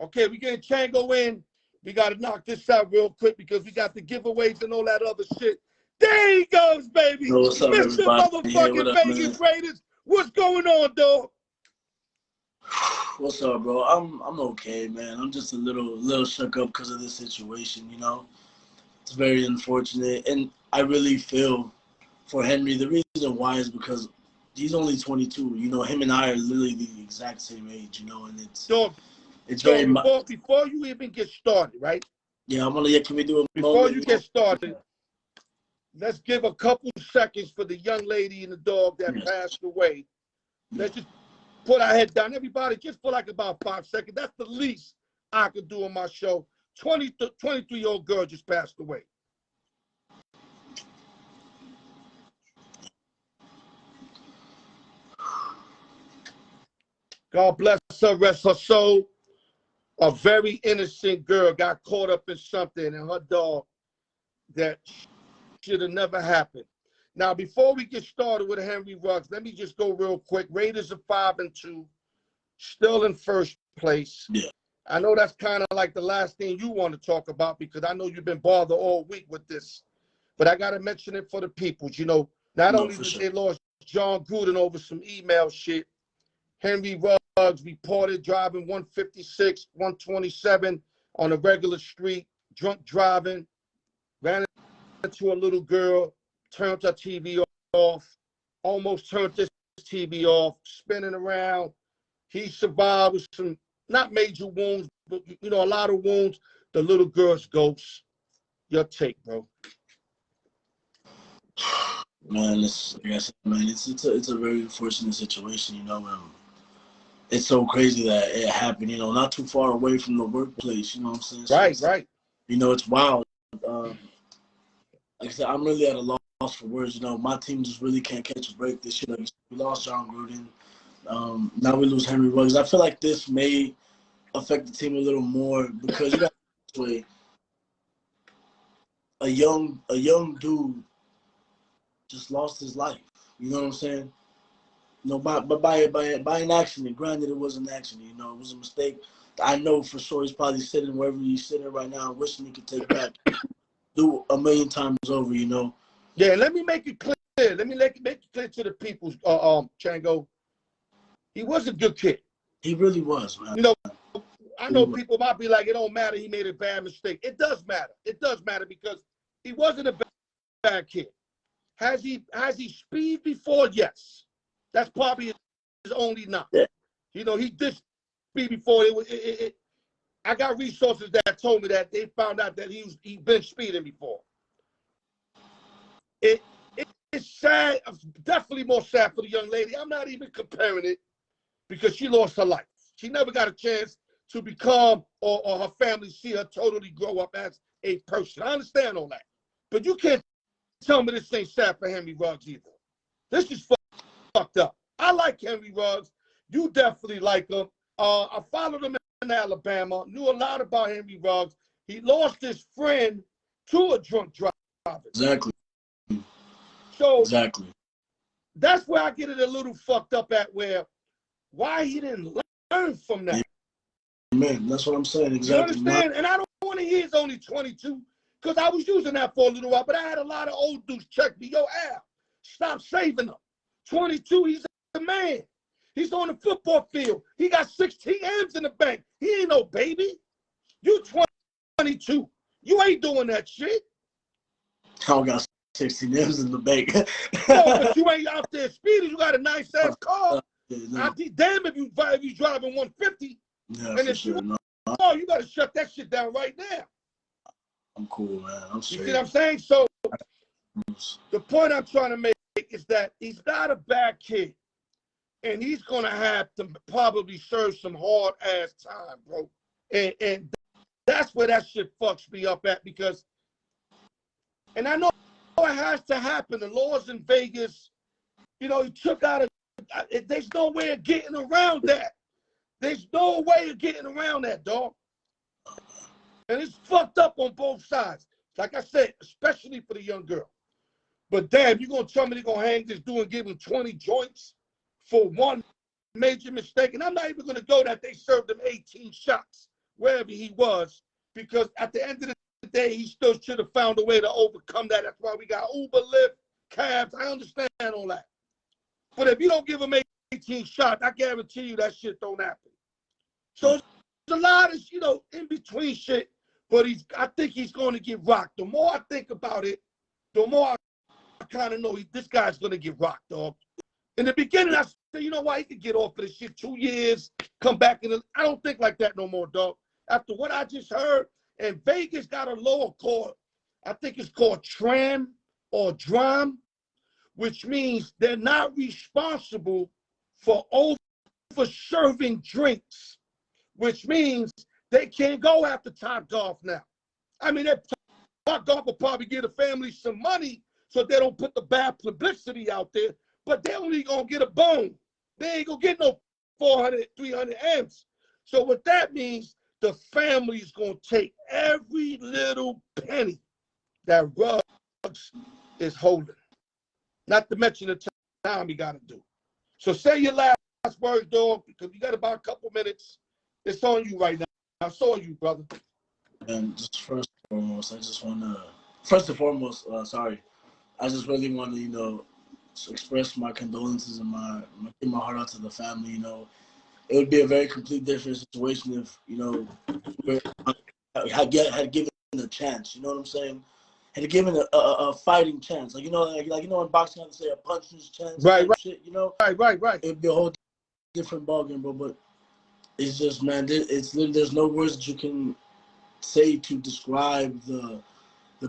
Okay, we getting Chango in. We got to knock this out real quick because we got the giveaways and all that other shit. There he goes, baby. Yo, what's up, Mr. everybody? Motherfucking Vegas Raiders. What's going on, dog? What's up, bro? I'm okay, man. I'm just a little shook up because of this situation, you know. It's very unfortunate, and I really feel for Henry. The reason why is because he's only 22. You know, him and I are literally the exact same age, you know, and it's very much. Before you even get started, right? Yeah, can we do it? Before you get started, let's give a couple seconds for the young lady and the dog that passed away. Let's just put our head down. Everybody, just for like about 5 seconds. That's the least I could do on my show. 23-year-old girl just passed away. God bless her, rest her soul. A very innocent girl got caught up in something, and her dog that should have never happened. Now, before we get started with Henry Ruggs, let me just go real quick. Raiders are 5-2, still in first place. Yeah. I know that's kind of like the last thing you want to talk about because I know you've been bothered all week with this. But I got to mention it for the people. You know, not only did they lost John Gruden over some email shit, Henry Ruggs reported driving 156, 127 on a regular street, drunk driving, ran into a little girl, turned her TV off, almost turned this TV off, spinning around. He survived with some, not major wounds, but, you know, a lot of wounds. The little girl's ghost. Your take, bro. Man, it's a very unfortunate situation, you know. It's so crazy that it happened, you know, not too far away from the workplace, you know what I'm saying? So Right. You know, it's wild. Like I said, I'm really at a loss for words. You know, my team just really can't catch a break this year. Like, we lost John Gruden. Now we lose Henry Ruggs. I feel like this may affect the team a little more because you got this way. a young dude just lost his life. You know what I'm saying? No, but by an accident. Granted, it was an accident. You know, it was a mistake. I know for sure he's probably sitting wherever he's sitting right now, wishing he could take back, do a million times over. You know. Yeah, let me make it clear. Let me make it clear to the people, Chango. He was a good kid. He really was, man. You know, I know people might be like, it don't matter. He made a bad mistake. It does matter. It does matter because he wasn't a bad kid. Has he speed before? Yes. That's probably his only knock. Yeah. You know, he did speed before. I got resources that told me that they found out that he been speeding before. It's sad. Definitely more sad for the young lady. I'm not even comparing it because she lost her life. She never got a chance to become or her family see her totally grow up as a person. I understand all that. But you can't tell me this ain't sad for Henry Ruggs either. This is fucked up. I like Henry Ruggs. You definitely like him. I followed him in Alabama, knew a lot about Henry Ruggs. He lost his friend to a drunk driver. Exactly. So exactly. That's where I get it a little fucked up at, where why he didn't learn from that. Man, that's what I'm saying. Exactly. You understand? And I don't want to hear he's only 22 because I was using that for a little while, but I had a lot of old dudes check me. Yo, Al, stop saving him. 22, he's a man. He's on the football field. He got 16 M's in the bank. He ain't no baby. You 22. You ain't doing that shit. I don't got 16 M's in the bank. No, but you ain't out there speeding. You got a nice ass car. No. I'd be damn if you driving 150. Yeah, and if sure. you got to shut that shit down right now. I'm cool, man. I'm straight. You see what I'm saying? So the point I'm trying to make is that he's not a bad kid. And he's going to have to probably serve some hard-ass time, bro. And that's where that shit fucks me up at because, and I know it has to happen. The laws in Vegas, you know, he took out there's no way of getting around that. There's no way of getting around that, dog. And it's fucked up on both sides. Like I said, especially for the young girl. But damn, you going to tell me they're going to hang this dude and give him 20 joints for one major mistake? And I'm not even going to go that they served him 18 shots, wherever he was, because at the end of the day, he still should have found a way to overcome that. That's why we got Uber, Lyft, cabs. I understand all that. But if you don't give him 18 shots, I guarantee you that shit don't happen. So there's a lot of, you know, in between shit, but I think he's going to get rocked. The more I think about it, the more I kind of know this guy's going to get rocked, dog. In the beginning, I said, you know what, he could get off of this shit 2 years, come back. I don't think like that no more, dog. After what I just heard, and Vegas got a law called, I think it's called TRAM or DRAM, which means they're not responsible for over-serving drinks, which means they can't go after Top Golf now. I mean, Top Golf will probably give the family some money so they don't put the bad publicity out there, but they only going to get a bone. They ain't going to get no 400, 300 amps. So what that means, the family's going to take every little penny that Ruggs is holding. Not to mention the time he got to do. So say your last words, dog, because you got about a couple minutes. It's on you right now. I saw you, brother. And just first and foremost, I just want to, I just really want to, you know, express my condolences and give my heart out to the family. You know, it would be a very complete different situation if, you know, had given a chance. You know what I'm saying? Had given a fighting chance. Like, you know, like you know in boxing, how they say a puncher's chance. Right. Shit, you know. Right. It'd be a whole different ballgame, bro. But it's just, man, there's no words that you can say to describe the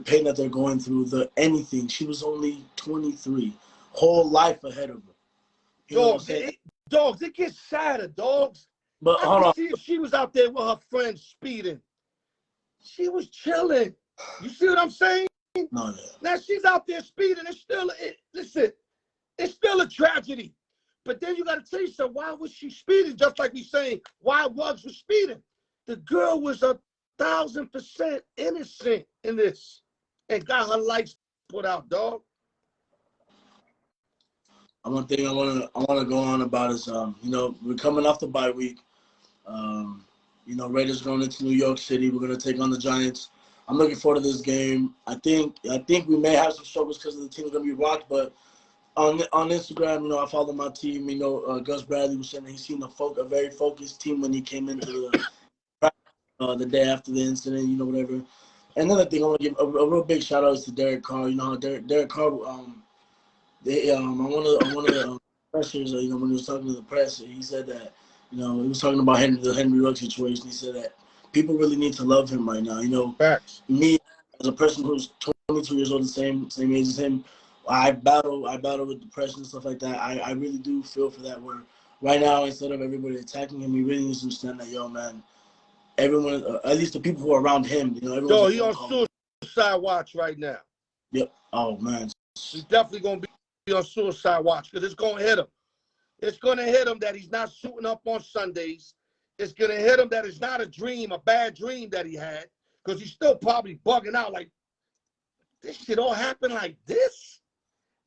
pain that they're going through, anything. She was only 23, whole life ahead of her. You know what I'm saying? Dogs, it gets sadder, dogs. But I hold can on. see if she was out there with her friends speeding. She was chilling. You see what I'm saying? No, yeah. Now she's out there speeding. Listen, it's still a tragedy. But then you got to tell yourself, why was she speeding? Just like we saying, why Ruggs was speeding. The girl was 1,000% innocent in this. and got her lights put out, dog. One thing I wanna go on about is we're coming off the bye week. Raiders going into New York City. We're gonna take on the Giants. I'm looking forward to this game. I think we may have some struggles because the team's gonna be rocked, but on Instagram, I follow my team. Gus Bradley was saying that he's seen a very focused team when he came into the day after the incident. Whatever. Another thing I want to give a real big shout out is to Derek Carr. How Derek Carr. On one of the pressers, when he was talking to the press, he said that he was talking about the Henry Ruggs situation. He said that people really need to love him right now. Facts. Me as a person who's 22 years old, the same age as him, I battle with depression and stuff like that. I really do feel for that. Where right now, instead of everybody attacking him, he really needs to understand that, yo, man, everyone, at least the people who are around him, Yo, he on suicide watch right now. Yep. Oh man, he's definitely gonna be on suicide watch because it's gonna hit him. It's gonna hit him that he's not suiting up on Sundays. It's gonna hit him that it's not a bad dream that he had, because he's still probably bugging out like, this shit all happened like this.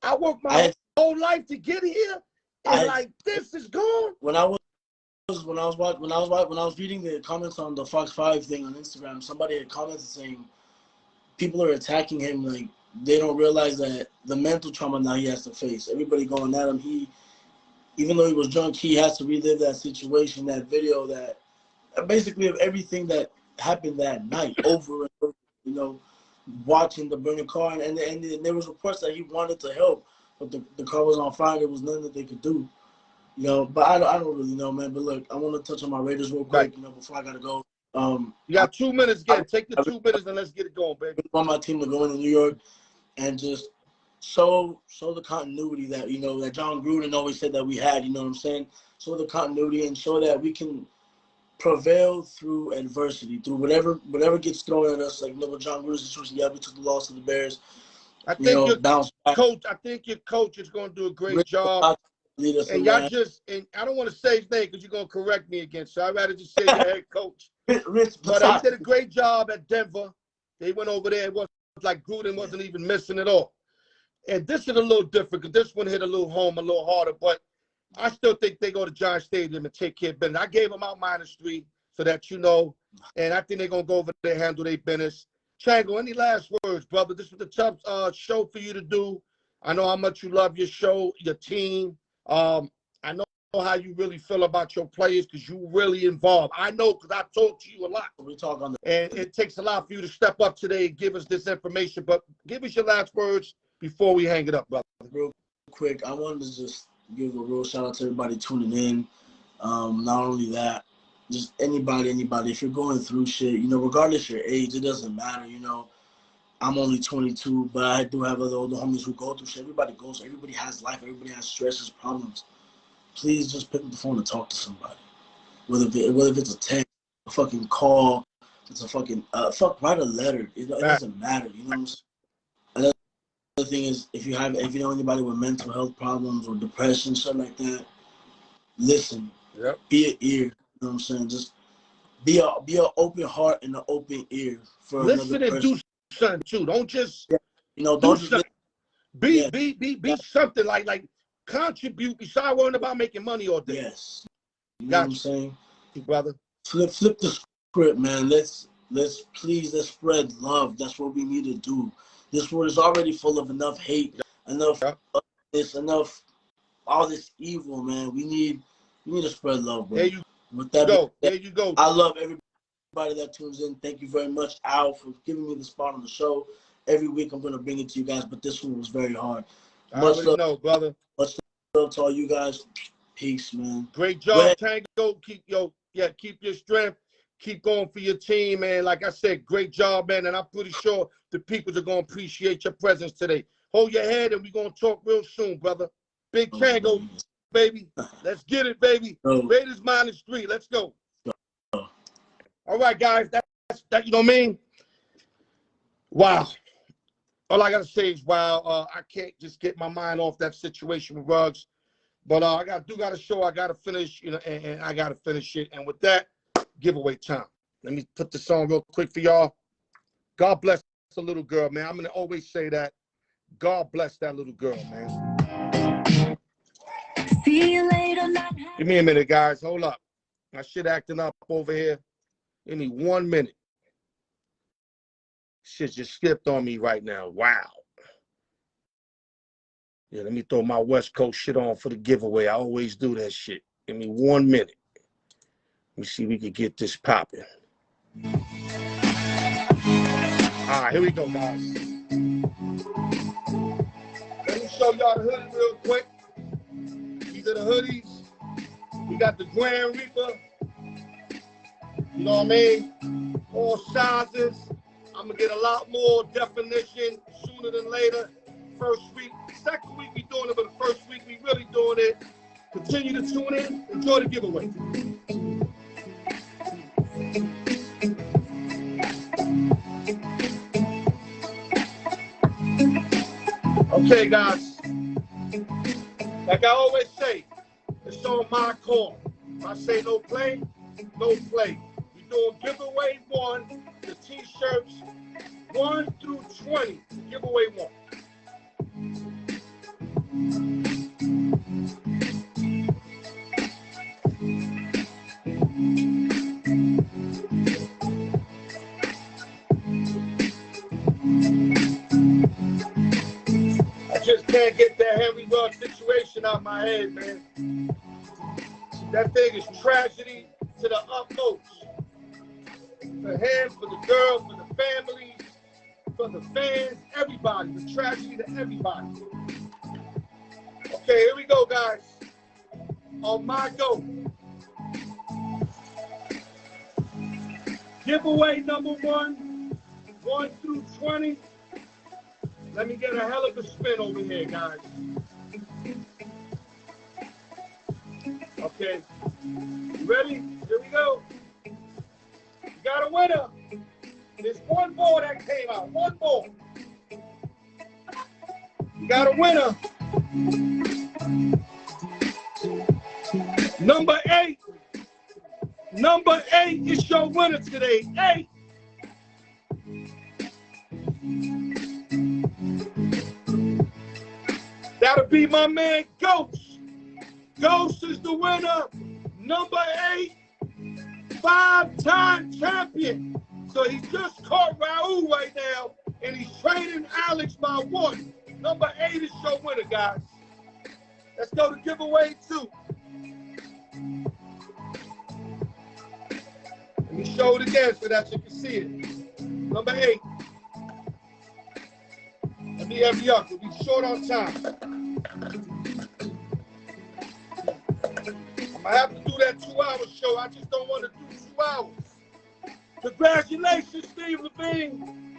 I worked my whole life to get here, and this is gone. When I was reading the comments on the Fox 5 thing on Instagram, somebody had commented saying people are attacking him like they don't realize that the mental trauma now he has to face. Everybody going at him. Even though he was drunk, he has to relive that situation, that video, that basically of everything that happened that night over and over, watching the burning car. And there was reports that he wanted to help, but the car was on fire. There was nothing that they could do. But I don't really know, man. But look, I want to touch on my Raiders real quick, before I got to go. You got 2 minutes again. Take the 2 minutes and let's get it going, baby. I want my team to go into New York and just show the continuity that, that John Gruden always said that we had, you know what I'm saying? Show the continuity and show that we can prevail through adversity, through whatever gets thrown at us. Like, with John Gruden's situation, we took the loss to the Bears. I think your coach is going to do a great job. And y'all and I don't want to say his name because you're going to correct me again, so I'd rather just say your head coach. But he did a great job at Denver. They went over there. It was like Gruden wasn't even missing at all. And this is a little different because this one hit a little home, a little harder. But I still think they go to Giants Stadium and take care of business. I gave them out -3 so that and I think they're going to go over there and handle their business. Chango, any last words, brother? This was a tough show for you to do. I know how much you love your show, your team. I know how you really feel about your players because you really involved. I know because I talk to you a lot. We talk on and it takes a lot for you to step up today and give us this information. But give us your last words before we hang it up, brother. Real quick, I wanted to just give a real shout out to everybody tuning in. Not only that, just anybody, if you're going through shit, regardless of your age, it doesn't matter, I'm only 22, but I do have other older homies who go through shit. Everybody has life, everybody has stresses, problems. Please just pick up the phone and talk to somebody. Whether it's a text, a fucking call, it's a fucking write a letter. It doesn't matter, you know what I'm saying? Another thing is, if you know anybody with mental health problems or depression, something like that, listen. Yep. Be an ear. You know what I'm saying? Just be an open heart and an open ear for listen another person. And do something too. Don't just don't just just be something like contribute besides worrying about making money all day. Yes. You know what I'm saying? Brother. Flip the script, man. Let's spread love. That's what we need to do. This world is already full of enough hate, enough all this evil, man. We need to spread love, bro. There you go. I love everybody that tunes in. Thank you very much, Al, for giving me the spot on the show. Every week I'm gonna bring it to you guys, but this one was very hard. Much love, brother. Much love to all you guys. Peace, man. Great job, Tango. Keep your strength. Keep going for your team, man. Like I said, great job, man. And I'm pretty sure the people are going to appreciate your presence today. Hold your head, and we're going to talk real soon, brother. Big Tango, baby. Let's get it, baby. Raiders -3. Let's go. All right, guys. That you know what I mean? Wow. All I got to say is, wow, I can't just get my mind off that situation with Ruggs. But I got a show I got to finish, and I got to finish it. And with that, giveaway time. Let me put this on real quick for y'all. God bless a little girl, man. I'm going to always say that. God bless that little girl, man. See you later. Give me a minute, guys. Hold up. My shit acting up over here. Give me 1 minute. Shit just skipped on me right now. Wow. Yeah, let me throw my West Coast shit on for the giveaway. I always do that shit. Give me 1 minute. Let me see if we can get this popping. All right, here we go, guys. Let me show y'all the hoodie real quick. These are the hoodies. We got the Grand Reaper. You know what I mean? All sizes. I'm going to get a lot more definition sooner than later. First week, second week we doing it, but the first week we really doing it. Continue to tune in. Enjoy the giveaway. Okay, guys. Like I always say, it's on my call. If I say no play, no play. We're doing giveaway 1, the t-shirts 1 through 20. Giveaway 1. I just can't get that Henry Rugg situation out my head, man. That thing is tragedy to the utmost. For him, for the girl, for the family, for the fans, everybody. The tragedy to everybody. Okay, here we go, guys. On my go. Giveaway number 1, 1 through 20. Let me get a hell of a spin over here, guys. Okay. You ready? Here we go. You got a winner. There's 1 ball that came out. 1 ball. You got a winner. Number 8. Number 8 is your winner today. 8. That'll be my man, Ghost. Ghost is the winner. Number 8, 5-time champion. So he just caught Raul right now, and he's trading Alex by 1. Number 8 is your winner, guys. Let's go to giveaway 2. Let me show it again so that you can see it. Number 8. Let me have you up. We'll be short on time. I'm going to have to do that 2-hour show. I just don't want to do 2 hours. Congratulations, Steve Levine.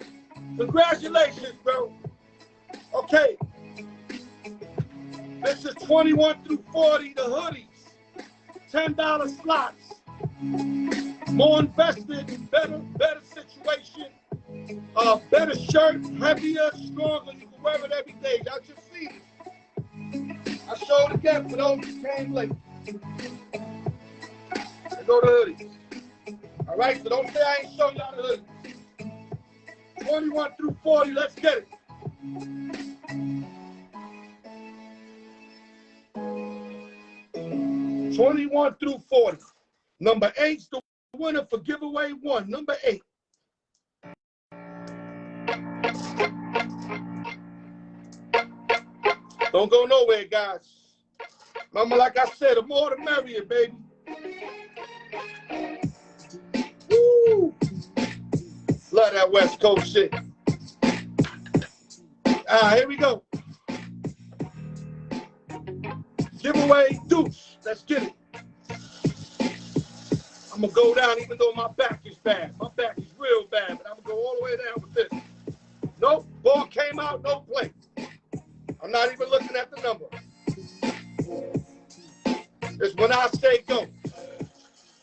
Congratulations, bro. Okay. This is 21 through 40, the hoodies. $10 slots. More invested, better situation. Better shirt, heavier, stronger. You can wear it every day. Y'all just see it. I showed again for those who came late. Let's go to hoodies. All right, so don't say I ain't showing y'all the hoodies. 21 through 40, let's get it. '21 through 40. Number 8's the winner for giveaway 1. Number 8. Don't go nowhere, guys. Remember, like I said, the more the merrier, baby. Woo! Love that West Coast shit. Here we go. Giveaway Deuce. Let's get it. I'm going to go down even though my back is bad. My back is real bad, but I'm going to go all the way down with this. Nope. Ball came out, no play. I'm not even looking at the number. It's when I say go.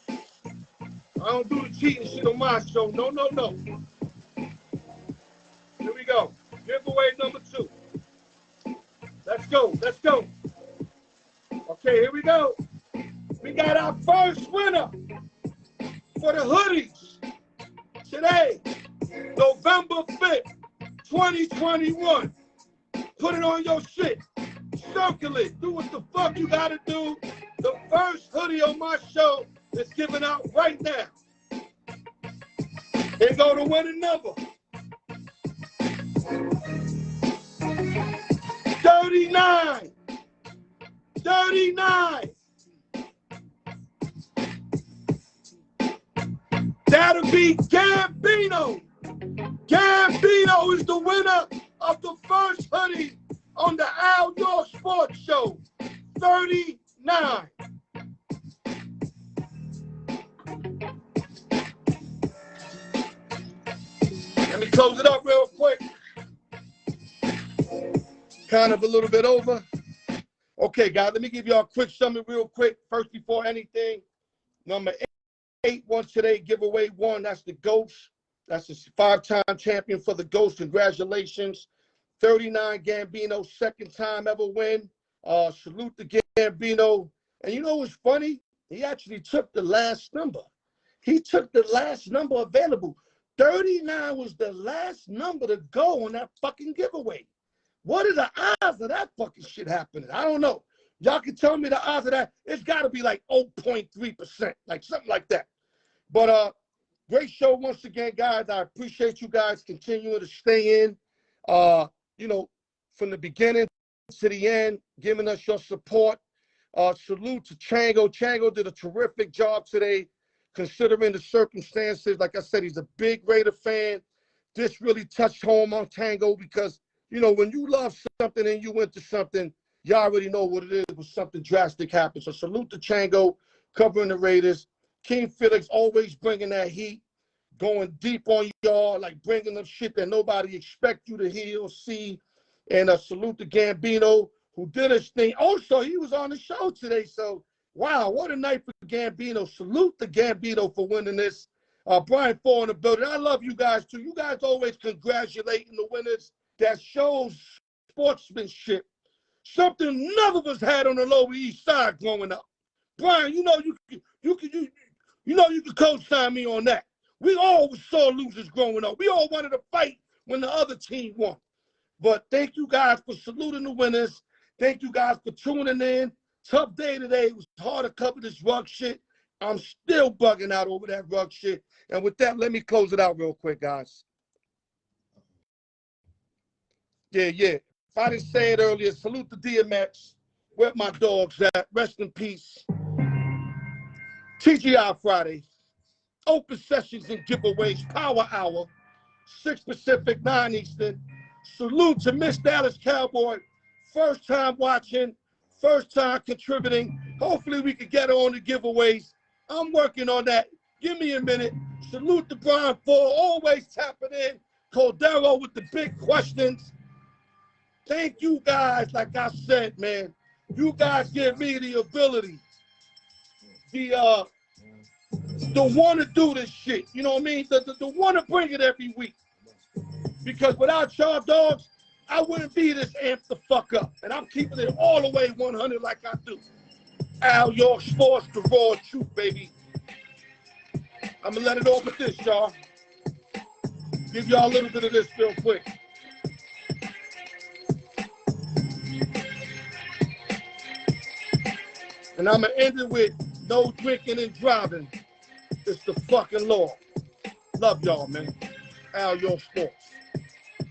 I don't do the cheating shit on my show. No, no, no. Here we go. Giveaway number 2. Let's go. Let's go. Okay, here we go. We got our first winner for the hoodies today, November 5th. 2021. Put it on your shit. Circle it. Do what the fuck you gotta do. The first hoodie on my show is given out right now. Here go the winning number. 39. 39. That'll be Gambino. Gambino is the winner of the first hoodie on the Al York Sports Show. 39. Let me close it up real quick. Kind of a little bit over. Okay, guys, let me give y'all a quick summary real quick. First, before anything, number 8 won today, giveaway 1. That's the Ghost. That's a 5-time champion for the Ghost. Congratulations. 39 Gambino, second time ever win. Salute to Gambino. And you know what's funny? He actually took the last number. He took the last number available. 39 was the last number to go on that fucking giveaway. What are the odds of that fucking shit happening? I don't know. Y'all can tell me the odds of that. It's got to be like 0.3%, like something like that. But great show once again, guys. I appreciate you guys continuing to stay in, you know, from the beginning to the end, giving us your support. Salute to Chango. Chango did a terrific job today, considering the circumstances. Like I said, he's a big Raider fan. This really touched home on Tango because, you know, when you love something and you into something, y'all already know what it is when something drastic happens. So salute to Chango, covering the Raiders. King Felix always bringing that heat, going deep on y'all, like bringing up shit that nobody expect you to hear or see. And salute to Gambino, who did his thing. Also, he was on the show today. So, wow, what a night for Gambino. Salute to Gambino for winning this. Brian Ford in the building. I love you guys, too. You guys always congratulating the winners. That shows sportsmanship. Something none of us had on the Lower East Side growing up. Brian, you know you can co-sign me on that. We all saw losers growing up. We all wanted to fight when the other team won. But thank you guys for saluting the winners. Thank you guys for tuning in. Tough day today. It was hard to cover this rug shit. I'm still bugging out over that rug shit. And with that, let me close it out real quick, guys. Yeah. If I didn't say it earlier, salute to DMX. Where my dogs at? Rest in peace. TGI Friday. Open sessions and giveaways. Power Hour. 6 Pacific, 9 Eastern. Salute to Miss Dallas Cowboy. First time watching. First time contributing. Hopefully we can get her on the giveaways. I'm working on that. Give me a minute. Salute to Brian Ford. Always tapping in. Cordero with the big questions. Thank you guys, like I said, man. You guys give me the ability, the want to do this shit. You know what I mean? The want to bring it every week. Because without y'all dogs, I wouldn't be this amped the fuck up. And I'm keeping it all the way 100 like I do. Al York Sports, the raw truth, baby. I'm going to let it off with this, y'all. Give y'all a little bit of this real quick. And I'm going to end it with no drinking and driving. It's the fucking law. Love y'all, man. Al York Sports.